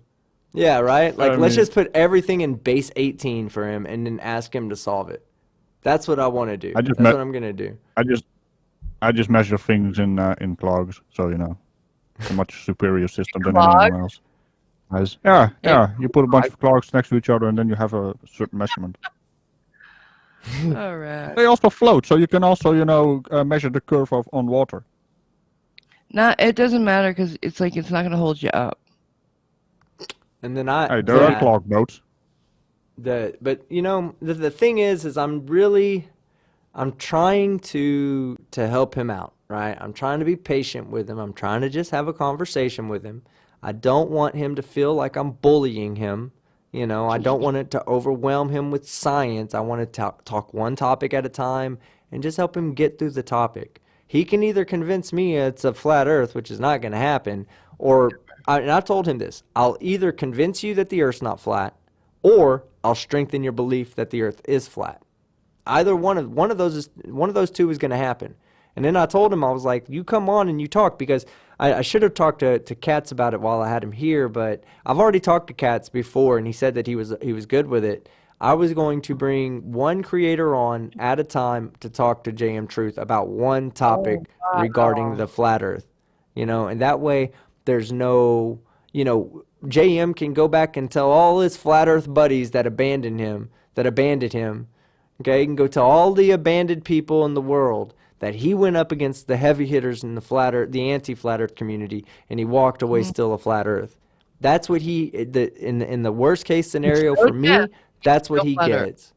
Yeah, right? Like, I let's mean- just put everything in base 18 for him and then ask him to solve it. That's what I want to do. I just That's met- what I'm going to do. I just measure things in clogs, so you know, a much superior system than Clogs? anyone else has. Yeah. You put a bunch of clogs next to each other, and then you have a certain measurement. All right. They also float, so you can also, measure the curve on water. It doesn't matter because it's like it's not going to hold you up. And then Hey, there are clog boats. But the thing is I'm trying to help him out, right? I'm trying to be patient with him. I'm trying to just have a conversation with him. I don't want him to feel like I'm bullying him. I don't want it to overwhelm him with science. I want to talk one topic at a time and just help him get through the topic. He can either convince me it's a flat earth, which is not going to happen, and I've told him this, I'll either convince you that the earth's not flat, or I'll strengthen your belief that the earth is flat. Either one of those two is going to happen. And then I told him, I was like, you come on and you talk, because I should have talked to Catz about it while I had him here, but I've already talked to Catz before, and he said that he was good with it. I was going to bring one creator on at a time to talk to JM Truth about one topic regarding the flat earth, and that way there's no, JM can go back and tell all his flat earth buddies that abandoned him. Okay, he can go tell all the abandoned people in the world that he went up against the heavy hitters in the anti-flat earth community, and he walked away still a flat earth. That's what in the worst case scenario for me, that's what he gets.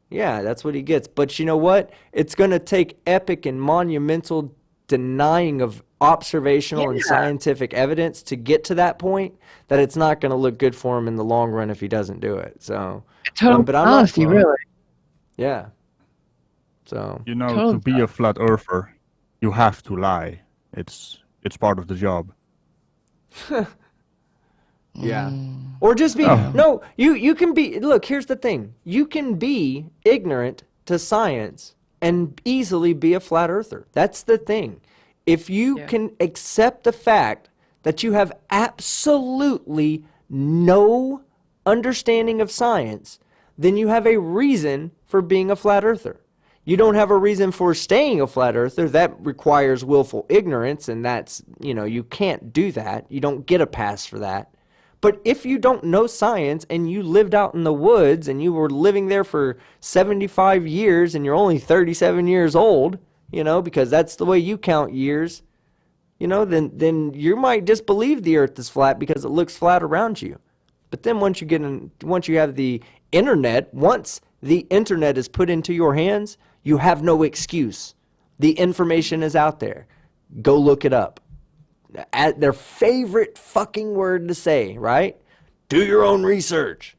Yeah, that's what he gets. But you know what? It's going to take epic and monumental denying of observational and scientific evidence to get to that point, that it's not going to look good for him in the long run if he doesn't do it. So, Total honesty, really. Yeah. So to be a flat earther, you have to lie. It's part of the job. Yeah. Or just be no, you can be, look, here's the thing. You can be ignorant to science and easily be a flat earther. That's the thing. If you can accept the fact that you have absolutely no understanding of science, then you have a reason for being a flat earther. You don't have a reason for staying a flat earther. That requires willful ignorance, and that's, you can't do that. You don't get a pass for that. But if you don't know science and you lived out in the woods and you were living there for 75 years and you're only 37 years old, because that's the way you count years, then you might just believe the earth is flat because it looks flat around you. But then once you have the internet, once the internet is put into your hands, you have no excuse. The information is out there. Go look it up. At their favorite fucking word to say, right? Do your own research.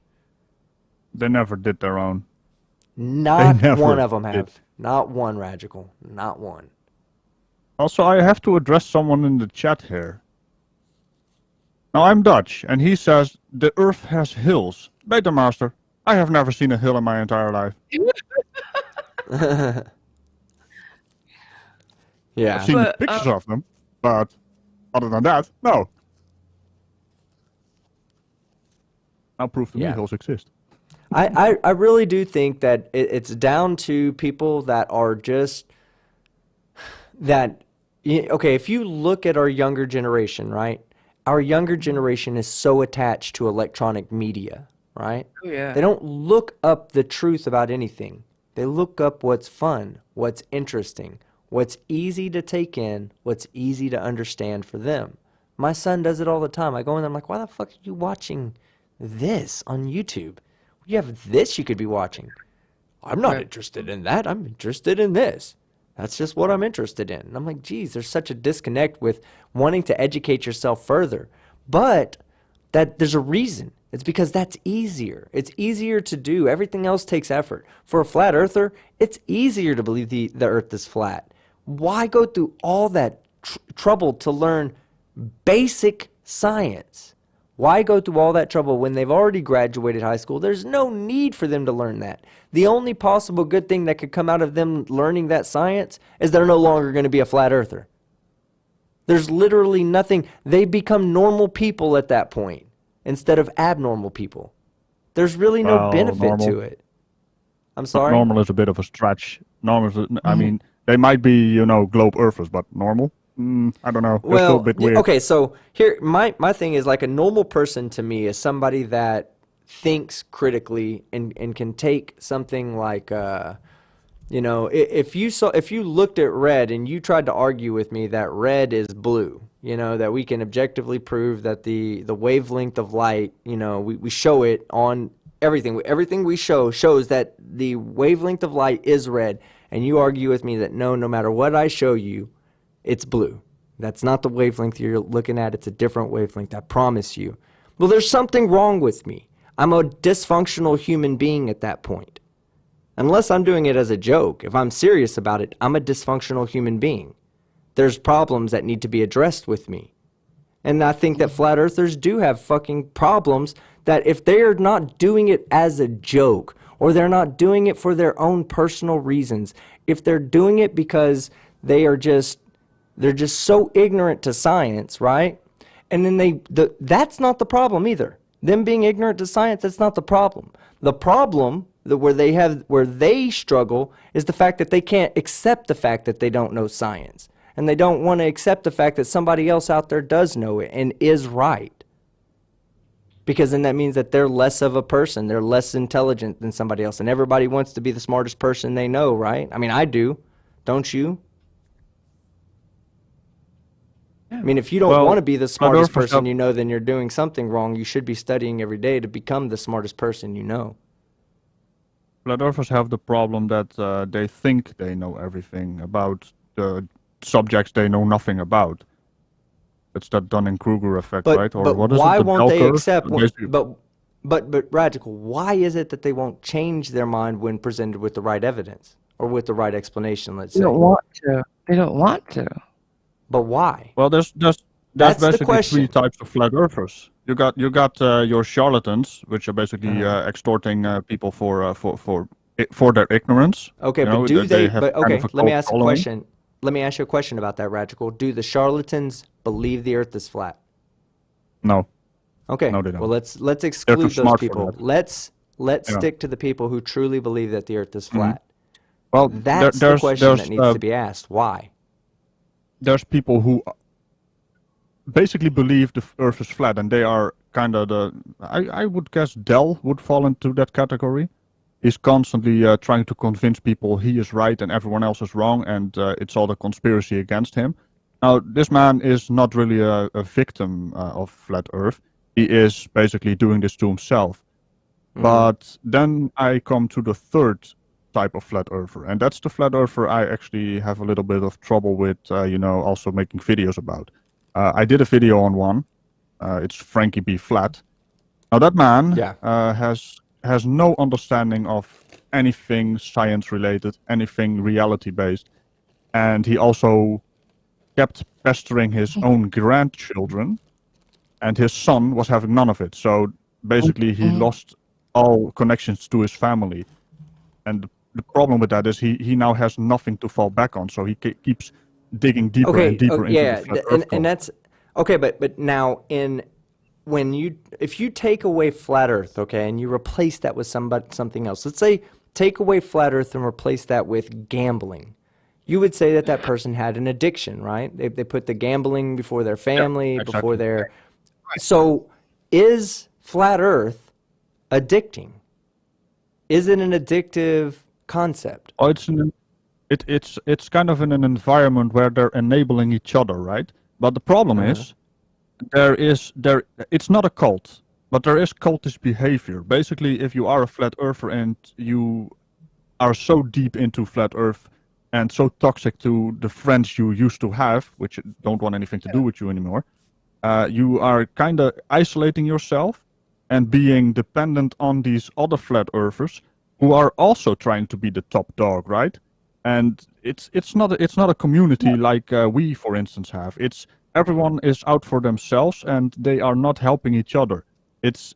They never did their own. Not one of them have. Not one, Radical. Not one. Also, I have to address someone in the chat here. Now, I'm Dutch, and he says the earth has hills. Beta Master, I have never seen a hill in my entire life. Yeah. I've seen pictures of them, but other than that, no. Now prove to me hills exist. I really do think that it's down to people that are just that. Okay, if you look at our younger generation, right? Our younger generation is so attached to electronic media, right? Oh, yeah. They don't look up the truth about anything. They look up what's fun, what's interesting, what's easy to take in, what's easy to understand for them. My son does it all the time. I go in there, I'm like, why the fuck are you watching this on YouTube? You have this you could be watching. I'm not interested in that. I'm interested in this. That's just what I'm interested in. And I'm like, geez, there's such a disconnect with wanting to educate yourself further. But that there's a reason. It's because that's easier. It's easier to do. Everything else takes effort. For a flat earther, it's easier to believe the earth is flat. Why go through all that trouble to learn basic science? Why go through all that trouble when they've already graduated high school? There's no need for them to learn that. The only possible good thing that could come out of them learning that science is they're no longer going to be a flat earther. There's literally nothing. They become normal people at that point instead of abnormal people. There's really no benefit to it. I'm sorry? Normal is a bit of a stretch. Normal is, I mean, they might be, globe earthers, but normal? I don't know. They're still a bit weird. Okay, so here, my thing is, like, a normal person to me is somebody that thinks critically and can take something like, if you looked at red and you tried to argue with me that red is blue, that we can objectively prove that the wavelength of light, we show it on everything. Everything we shows that the wavelength of light is red, and you argue with me that no matter what I show you, it's blue. That's not the wavelength you're looking at. It's a different wavelength, I promise you. Well, there's something wrong with me. I'm a dysfunctional human being at that point. Unless I'm doing it as a joke. If I'm serious about it, I'm a dysfunctional human being. There's problems that need to be addressed with me. And I think that flat earthers do have fucking problems that if they are not doing it as a joke, or they're not doing it for their own personal reasons, if they're doing it because they're just so ignorant to science, right? And then that's not the problem either. Them being ignorant to science, that's not the problem. The problem where they struggle is the fact that they can't accept the fact that they don't know science. And they don't want to accept the fact that somebody else out there does know it and is right. Because then that means that they're less of a person. They're less intelligent than somebody else. And everybody wants to be the smartest person they know, right? I mean, I do. Don't you? I mean, if you don't want to be the smartest person you know, then you're doing something wrong. You should be studying every day to become the smartest person you know. Flat earthers have the problem that they think they know everything about the subjects they know nothing about. It's that Dunning-Kruger effect, right? Or what is why it? Won't they accept? But Radical, why is it that they won't change their mind when presented with the right evidence or with the right explanation? Let's say they don't want to. They don't want to. But why? Well, there's That's the basically question. three types of flat earthers. You got your charlatans, which are basically extorting people for their ignorance. Okay, but do they? But okay, let me ask a question. Let me ask you a question about that, Radical. Do the charlatans believe the Earth is flat? No. Okay. No, they don't. Well, let's exclude those smart for people. that. Let's stick to the people who truly believe that the Earth is flat. Well, that's the question that needs to be asked. Why? There's people who basically believe the Earth is flat, and they are kind of I would guess Dell would fall into that category. He's constantly trying to convince people he is right and everyone else is wrong, and it's all a conspiracy against him. Now, this man is not really a victim of Flat Earth. He is basically doing this to himself. But then I come to the third type of Flat Earther, and that's the Flat Earther I actually have a little bit of trouble with, also making videos about. I did a video on one. It's Frankie B. Flat. Now, that man has no understanding of anything science-related, anything reality-based. And he also kept pestering his own grandchildren, and his son was having none of it. So basically, he lost all connections to his family. And the problem with that is he now has nothing to fall back on, so he keeps digging deeper and deeper into the Flat Earth. And that's... Okay, but now if you take away Flat Earth, okay, and you replace that with something else, let's say take away Flat Earth and replace that with gambling, you would say that person had an addiction, right? They put the gambling before their family, before their... So is Flat Earth addicting? Is it an addictive concept? Oh, it's kind of in an environment where they're enabling each other, right? But the problem is it's not a cult, but there is cultish behavior. Basically, if you are a flat earther and you are so deep into flat earth and so toxic to the friends you used to have, which don't want anything to do with you anymore, you are kind of isolating yourself and being dependent on these other flat earthers who are also trying to be the top dog, right? And it's not a community like we, for instance, have. It's everyone is out for themselves and they are not helping each other.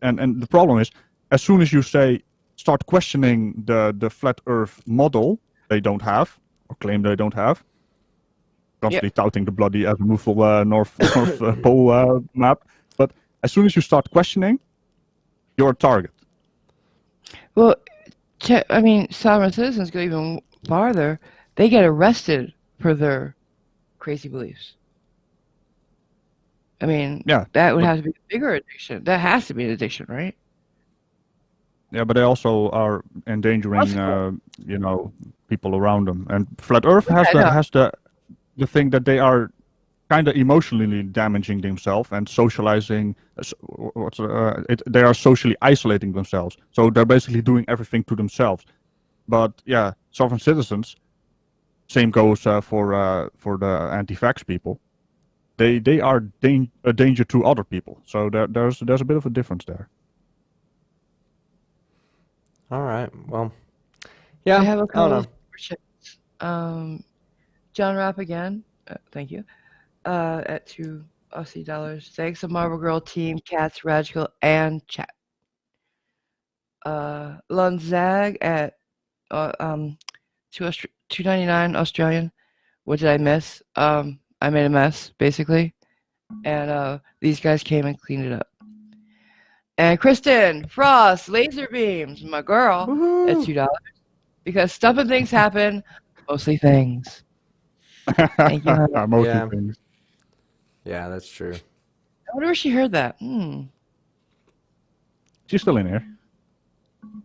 And the problem is, as soon as you start questioning the flat Earth model they don't have or claim they don't have, constantly touting the bloody movable North Pole map. But as soon as you start questioning, you're a target. Well, I mean, sovereign citizens go even farther. They get arrested for their crazy beliefs. I mean, that would have to be a bigger addiction. That has to be an addiction, right? Yeah, but they also are endangering, people around them. And Flat Earth has the thing that they are kind of emotionally damaging themselves and socializing. They are socially isolating themselves. So they're basically doing everything to themselves. But yeah, sovereign citizens, same goes for the anti-vax people. They are a danger to other people. So there's a bit of a difference there. All right. Well, yeah. I have a I don't know. couple. John Rapp again. Thank you. At $2 Thanks to Marvel Girl Team, Catz, Radical, and Chat. Lunzag at $2.99 Australian. What did I miss? I made a mess, basically. And these guys came and cleaned it up. And Kristen, Frost, Laser Beams, my girl, at $2. Because stuff and things happen, mostly things. Thank you. Mostly things. Yeah, that's true. I wonder where she heard that. She's still in here.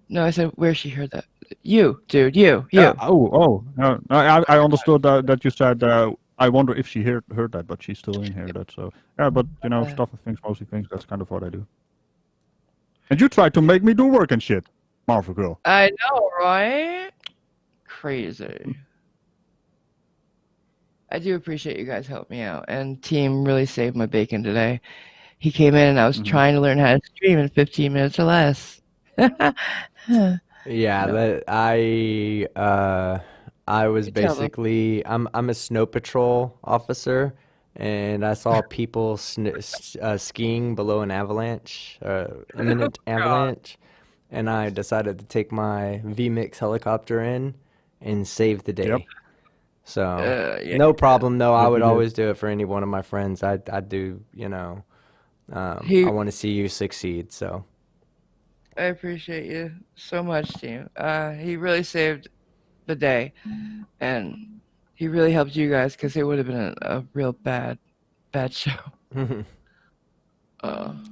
No, I said where she heard that. You, dude, you. Yeah. Oh. No, I understood that you said. I wonder if she heard that, but she's still in here. That's so. Yeah, but stuff and things, mostly things. That's kind of what I do. And you tried to make me do work and shit, Marvel Girl. I know, right? Crazy. I do appreciate you guys helping me out. And Team really saved my bacon today. He came in and I was trying to learn how to stream in 15 minutes or less. Yeah, I was basically I'm a snow patrol officer, and I saw people skiing below an avalanche, imminent avalanche, and I decided to take my VMix helicopter in and save the day. Yep. So no problem though. I would always do it for any one of my friends. I do, I want to see you succeed. So I appreciate you so much, Team. He really saved the day, and he really helped you guys because it would have been a real bad show.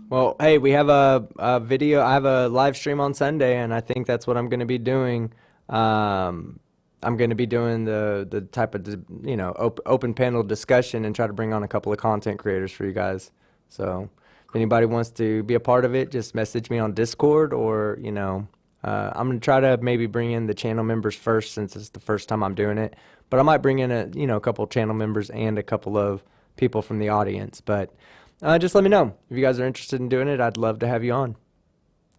Well, hey, we have a video. I have a live stream on Sunday, and I think that's what I'm going to be doing. I'm going to be doing the type of open panel discussion and try to bring on a couple of content creators for you guys. So if anybody wants to be a part of it, just message me on Discord, or I'm going to try to maybe bring in the channel members first, since it's the first time I'm doing it. But I might bring in a couple of channel members and a couple of people from the audience. But just let me know if you guys are interested in doing it. I'd love to have you on.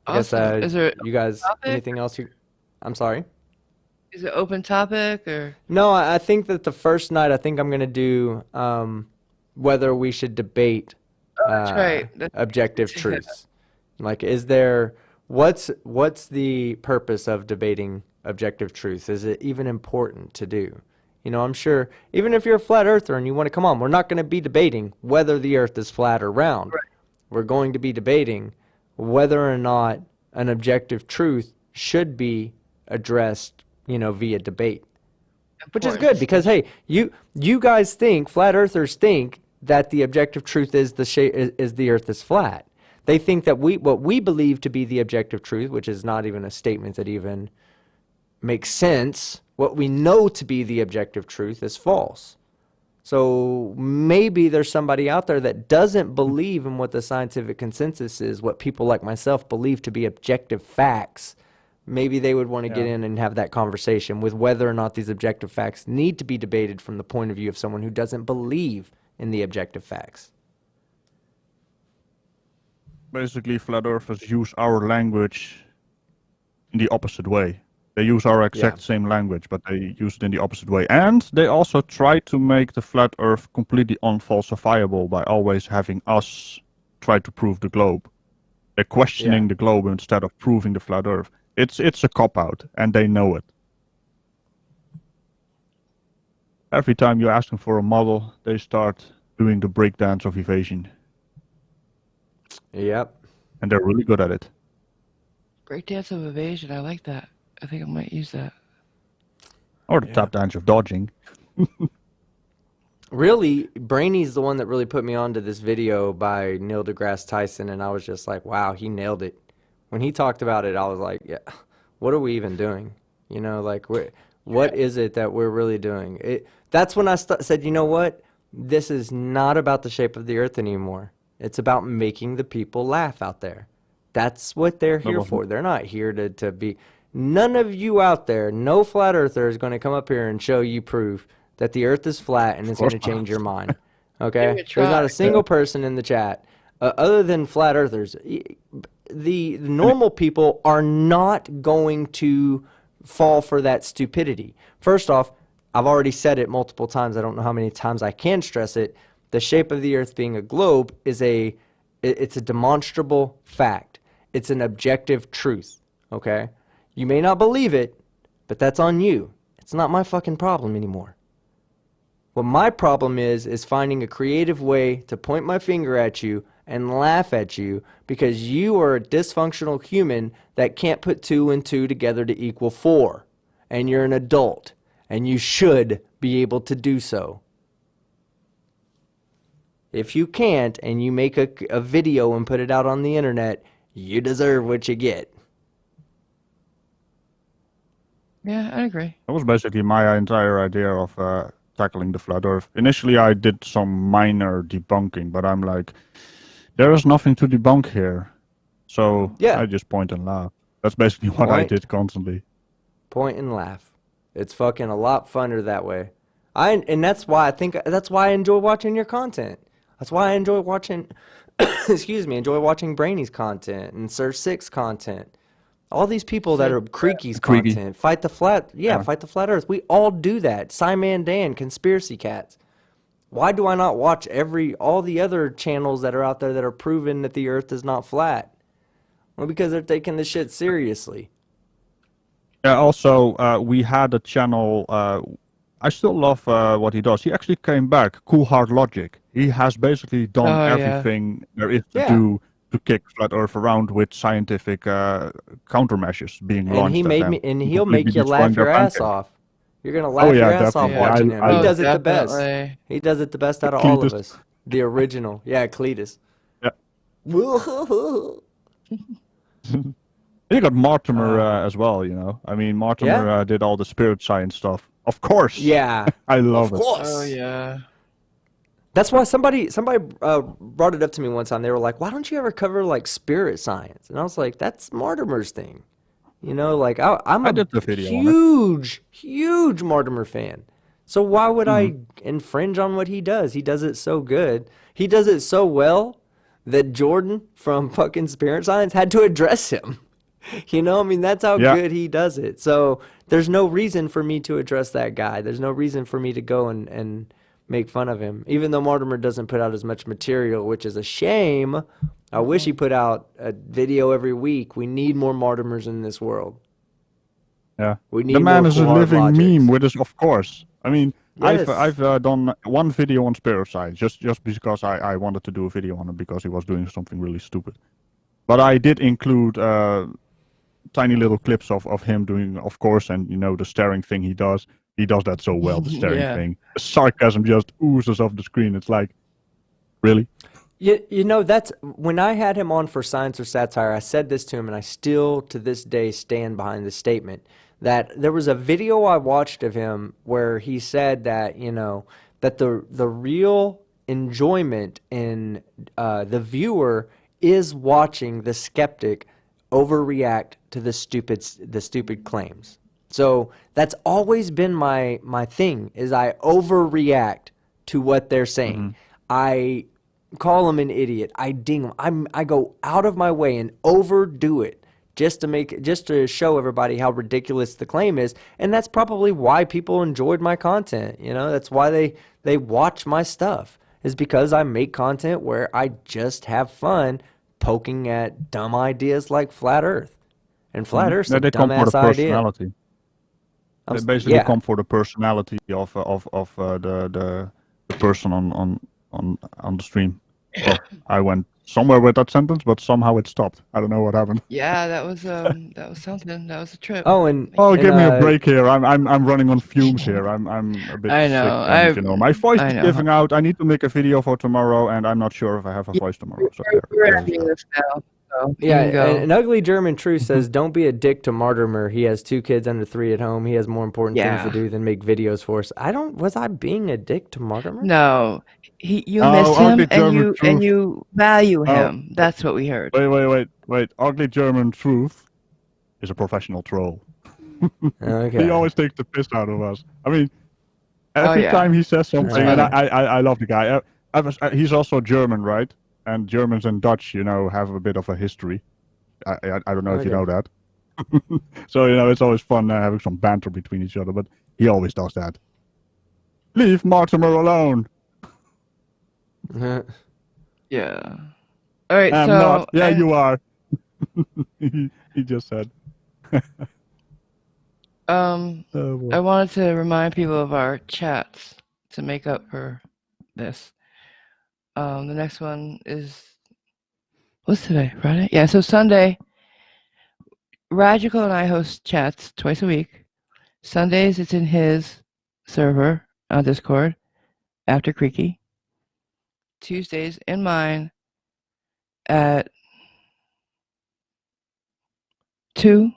Awesome. Is there you guys anything else I'm sorry? Is it open topic or? No, I think that the first night, I think I'm going to do whether we should debate that's right. objective truths. Like, what's the purpose of debating objective truth? Is it even important to do? I'm sure even if you're a flat earther and you want to come on, we're not going to be debating whether the earth is flat or round. Right. We're going to be debating whether or not an objective truth should be addressed, via debate. Which is good because, hey, you guys think, flat earthers think that the objective truth is the earth is flat. They think that what we believe to be the objective truth, which is not even a statement that even makes sense What we know to be the objective truth is false. So maybe there's somebody out there that doesn't believe in what the scientific consensus is, what people like myself believe to be objective facts. Maybe they would want to get in and have that conversation with whether or not these objective facts need to be debated from the point of view of someone who doesn't believe in the objective facts. Basically, flat earthers use our language in the opposite way. They use our exact same language, but they use it in the opposite way. And they also try to make the flat earth completely unfalsifiable by always having us try to prove the globe. They're questioning the globe instead of proving the flat earth. It's a cop-out, and they know it. Every time you ask them for a model, they start doing the breakdance of evasion. Yep. And they're really good at it. Breakdance of evasion. I like that. I think I might use that. Or the tap dance of dodging. Really, Brainy's the one that really put me onto this video by Neil deGrasse Tyson, and I was just like, wow, he nailed it. When he talked about it, I was like, yeah, what are we even doing? You know, like, what is it that we're really doing? That's when I said, you know what? This is not about the shape of the earth anymore. It's about making the people laugh out there. That's what they're here for. They're not here to be... None of you out there, no flat earther is going to come up here and show you proof that the earth is flat and it's going to change your mind. Okay? There's not a single person in the chat, other than flat earthers. The normal people are not going to fall for that stupidity. First off, I've already said it multiple times. I don't know how many times I can stress it. The shape of the earth being a globe is it's a demonstrable fact. It's an objective truth. Okay? You may not believe it, but that's on you. It's not my fucking problem anymore. What my problem is finding a creative way to point my finger at you and laugh at you because you are a dysfunctional human that can't put 2 and 2 together to equal 4. And you're an adult, and you should be able to do so. If you can't, and you make a video and put it out on the internet, you deserve what you get. Yeah, I agree. That was basically my entire idea of tackling the flat earth. Initially, I did some minor debunking, but I'm like, there is nothing to debunk here. So I just point and laugh. That's basically what I did constantly. Point and laugh. It's fucking a lot funner that way. And that's why I enjoy watching your content. That's why I enjoy watching, enjoy watching Brainy's content and Sir Six content. All these people that are Creaky's content, Fight the Flat Earth. We all do that. Simon Dan, Conspiracy Cats. Why do I not watch all the other channels that are out there that are proving that the earth is not flat? Well, because they're taking this shit seriously. Yeah, also, we had a channel, I still love what he does. He actually came back, Cool Hard Logic. He has basically done everything there is to do to kick flat earth around with scientific countermeasures being launched. And he'll make you laugh your ass off. You're gonna laugh your ass off watching him. He does it the best. He does it the best out of all of us. The original, Cletus. Yeah. You got Mortimer as well, you know. I mean, Mortimer did all the spirit science stuff. Of course. Yeah. I love it. Of course. Oh yeah. That's why somebody brought it up to me one time. They were like, "Why don't you ever cover like spirit science?" And I was like, "That's Mortimer's thing." You know, like I'm a huge Mortimer fan. So why would I infringe on what he does? He does it so good. He does it so well that Jordan from fucking Spirit Science had to address him. You know, I mean, that's how good he does it. So there's no reason for me to address that guy. There's no reason for me to go and make fun of him. Even though Mortimer doesn't put out as much material, which is a shame. I wish he put out a video every week. We need more Mortimers in this world. Yeah. We need the man more is a living meme with us, of course. I mean, yes. I've done one video on Spirit Science, just because I wanted to do a video on it because he was doing something really stupid. But I did include tiny little clips of him doing, of course, and you know, the staring thing he does. He does that so well, the staring thing. The sarcasm just oozes off the screen. It's like, really? You know, that's when I had him on for Science or Satire, I said this to him, and I still, to this day, stand behind this statement. that there was a video I watched of him where he said that, that the real enjoyment in the viewer is watching the skeptic overreact to the stupid claims. So that's always been my thing, is I overreact to what they're saying. I call them an idiot. I ding them. I go out of my way and overdo it just to show everybody how ridiculous the claim is. And that's probably why people enjoyed my content. That's why they watch my stuff, is because I make content where I just have fun poking at dumb ideas like flat Earth. And flat Earth's a dumbass idea. They basically come for the personality of the person on the stream. Well, I went somewhere with that sentence, but somehow it stopped. I don't know what happened. Yeah, that was something. That was a trip. Give me a break here. I'm running on fumes here. I'm a bit I know. sick. And, my voice is giving out. I need to make a video for tomorrow, and I'm not sure if I have a voice tomorrow. So we're ending this now. So an ugly German truth says, "Don't be a dick to Martimer. He has 2 kids under 3 at home. He has more important things to do than make videos for us." Was I being a dick to Martimer? No, you miss him and you value him. That's what we heard. Wait. Ugly German truth is a professional troll. Okay. He always takes the piss out of us. I mean, every time he says something, and I love the guy. He's also German, right? And Germans and Dutch, have a bit of a history. I don't know if you know that. So, it's always fun having some banter between each other, but he always does that. Leave Mortimer alone. Yeah. All right, I'm so... not. Yeah, you are. he just said. I wanted to remind people of our chats to make up for this. The next one is, what's today? Friday? Yeah, so Sunday, Radical and I host chats twice a week. Sundays, it's in his server on Discord after Creaky. Tuesdays, in mine at 2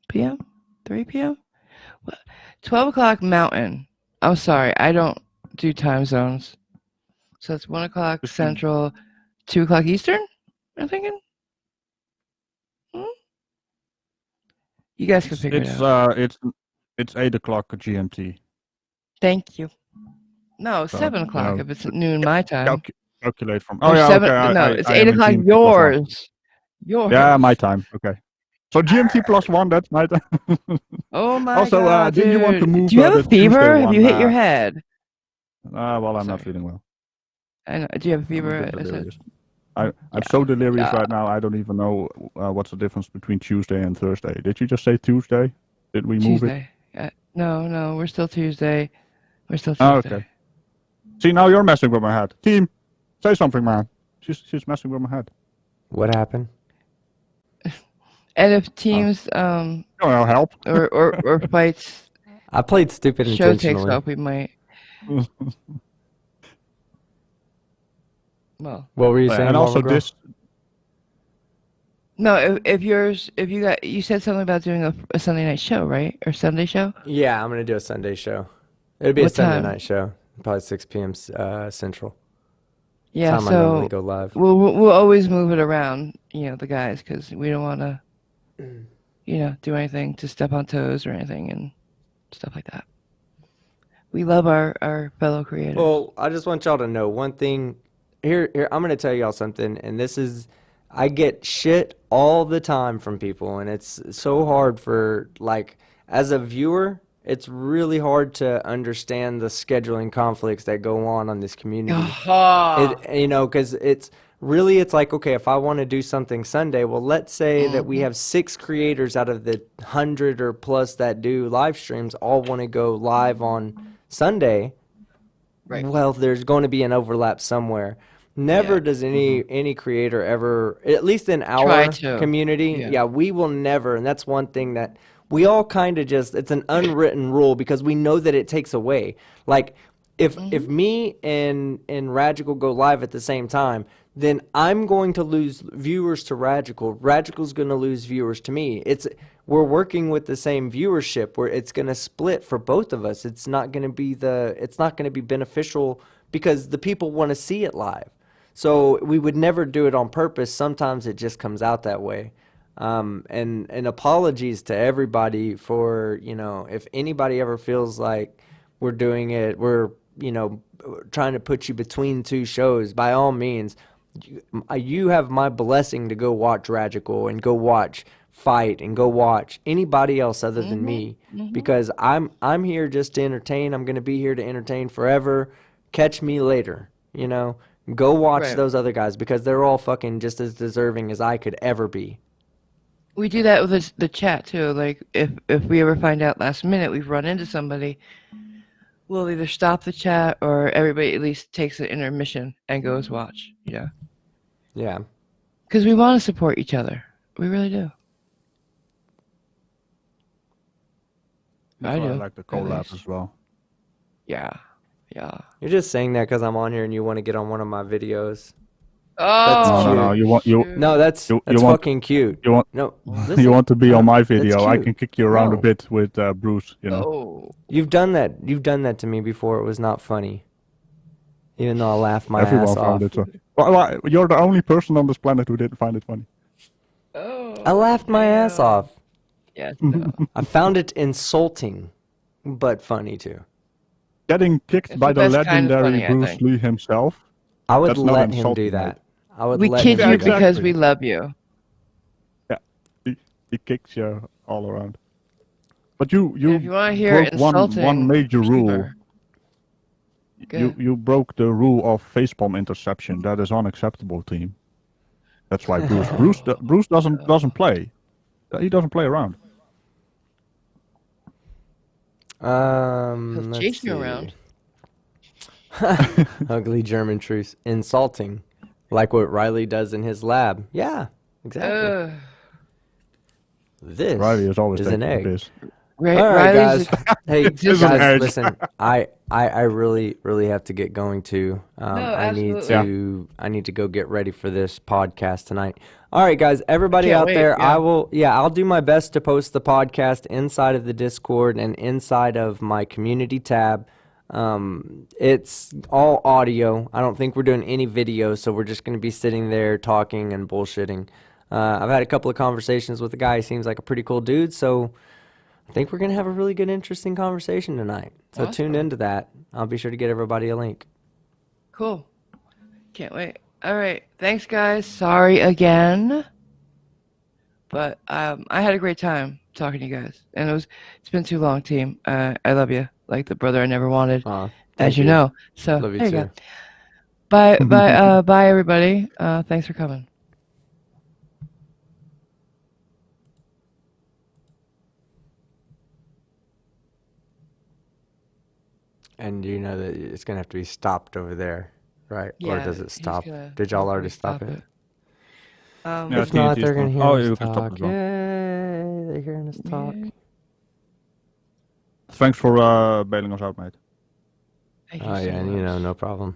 p.m., 3 p.m., 12 o'clock Mountain. I'm sorry, I don't do time zones. So it's 1 o'clock Central, 2 o'clock Eastern, I'm thinking? You guys can figure it out. It's 8 o'clock GMT. Thank you. No, 7 o'clock if it's noon my time. Calculate from... Oh, yeah, okay. It's 8 o'clock yours. Yours. Yeah, my time. Okay. So GMT plus 1, that's my time. Oh my also, God, did you want to move? Do you have a fever? Have you hit your head? Well, I'm not feeling well. I know. Do you have a fever? I'm so delirious right now. I don't even know what's the difference between Tuesday and Thursday. Did you just say Tuesday? Did we move it? No, we're still Tuesday. We're still Tuesday. Oh, okay. See, now you're messing with my head. Team, say something, man. She's messing with my head. What happened? And if teams help or fights, I played stupid show intentionally. takes up, we might. Well, what were you saying? And also this. No, you said something about doing a Sunday night show, right? Or Sunday show? Yeah, I'm gonna do a Sunday show. It'll be a Sunday night show, probably 6 p.m. Central. Yeah, time I normally go live. We'll always move it around, the guys, because we don't want to, do anything to step on toes or anything and stuff like that. We love our fellow creators. Well, I just want y'all to know one thing. Here, I'm going to tell y'all something, and this is, I get shit all the time from people, and it's so hard for, as a viewer, it's really hard to understand the scheduling conflicts that go on this community. Because it's like, okay, if I want to do something Sunday, well, let's say that we have 6 creators out of the 100 or plus that do live streams all want to go live on Sunday. Right. Well, there's going to be an overlap somewhere. Never does any creator ever, at least in our community, we will never, and that's one thing that we all kind of it's an unwritten rule because we know that it takes away. if me and Radical go live at the same time, then I'm going to lose viewers to Radical. Radical's going to lose viewers to me. We're working with the same viewership where it's going to split for both of us. It's not going to be beneficial because the people want to see it live. So we would never do it on purpose. Sometimes it just comes out that way. And apologies to everybody for, if anybody ever feels like we're doing it, we're, trying to put you between two shows, by all means, you have my blessing to go watch Radical and go watch Fight and go watch anybody else other than me, because I'm here just to entertain. I'm going to be here to entertain forever. Catch me later, Go watch those other guys because they're all fucking just as deserving as I could ever be. We do that with the chat too. Like if we ever find out last minute we've run into somebody, we'll either stop the chat or everybody at least takes an intermission and goes watch. Yeah. Because we want to support each other. We really do. That's why I do. like the collab as well. Yeah. You're just saying that because I'm on here and you want to get on one of my videos. Oh. No. That's fucking cute. You want no. You want to be on my video? I cute. can kick you around a No. bit with Bruce. Oh. You've done that. You've done that to me before. It was not funny. Even though I laughed my Everyone ass found off. it funny. Well, you're the only person on this planet who didn't find it funny. Oh. I laughed my ass off. Yes. I found it insulting, but funny too. Getting kicked It's by the the best kind of legendary funny, I Bruce think. Lee himself. I would That's not let him insulting, do that. mate. I would We let kid him you do that. because we love you. He kicks you all around. But you And if you want to hear broke insulting, one major rule. sure. You broke the rule of facepalm interception. That is unacceptable, team. That's why Bruce doesn't play. He doesn't play around. He'll Let's chase you see. around. Ugly German truce. Insulting. Like what Riley does in his lab. Yeah, exactly. This Riley is always an taking egg. the piss. All right, guys. Hey, This is guys, an listen. I really have to get going too. I need to go get ready for this podcast tonight. All right, guys. Everybody Can't out wait, there, yeah. I'll do my best to post the podcast inside of the Discord and inside of my community tab. It's all audio. I don't think we're doing any video, so we're just going to be sitting there talking and bullshitting. I've had a couple of conversations with the guy. He seems like a pretty cool dude, so I think we're going to have a really good, interesting conversation tonight. So tune into that. I'll be sure to get everybody a link. Cool. Can't wait. All right. Thanks, guys. Sorry again. But I had a great time talking to you guys. And it's been too long, team. I love you. Like the brother I never wanted, as you know. So Love you there too. you go. Bye, everybody. Thanks for coming. And you know that it's going to have to be stopped over there, right? Yeah, or does it he's stop? gonna Did y'all already stop stop it? Yeah, If not, TNT 's they're going to gone. hear you us can stop talk. as well. Yay, they're hearing us talk. Thanks for bailing us out, mate. Thank you Oh, so yeah, and much. no problem.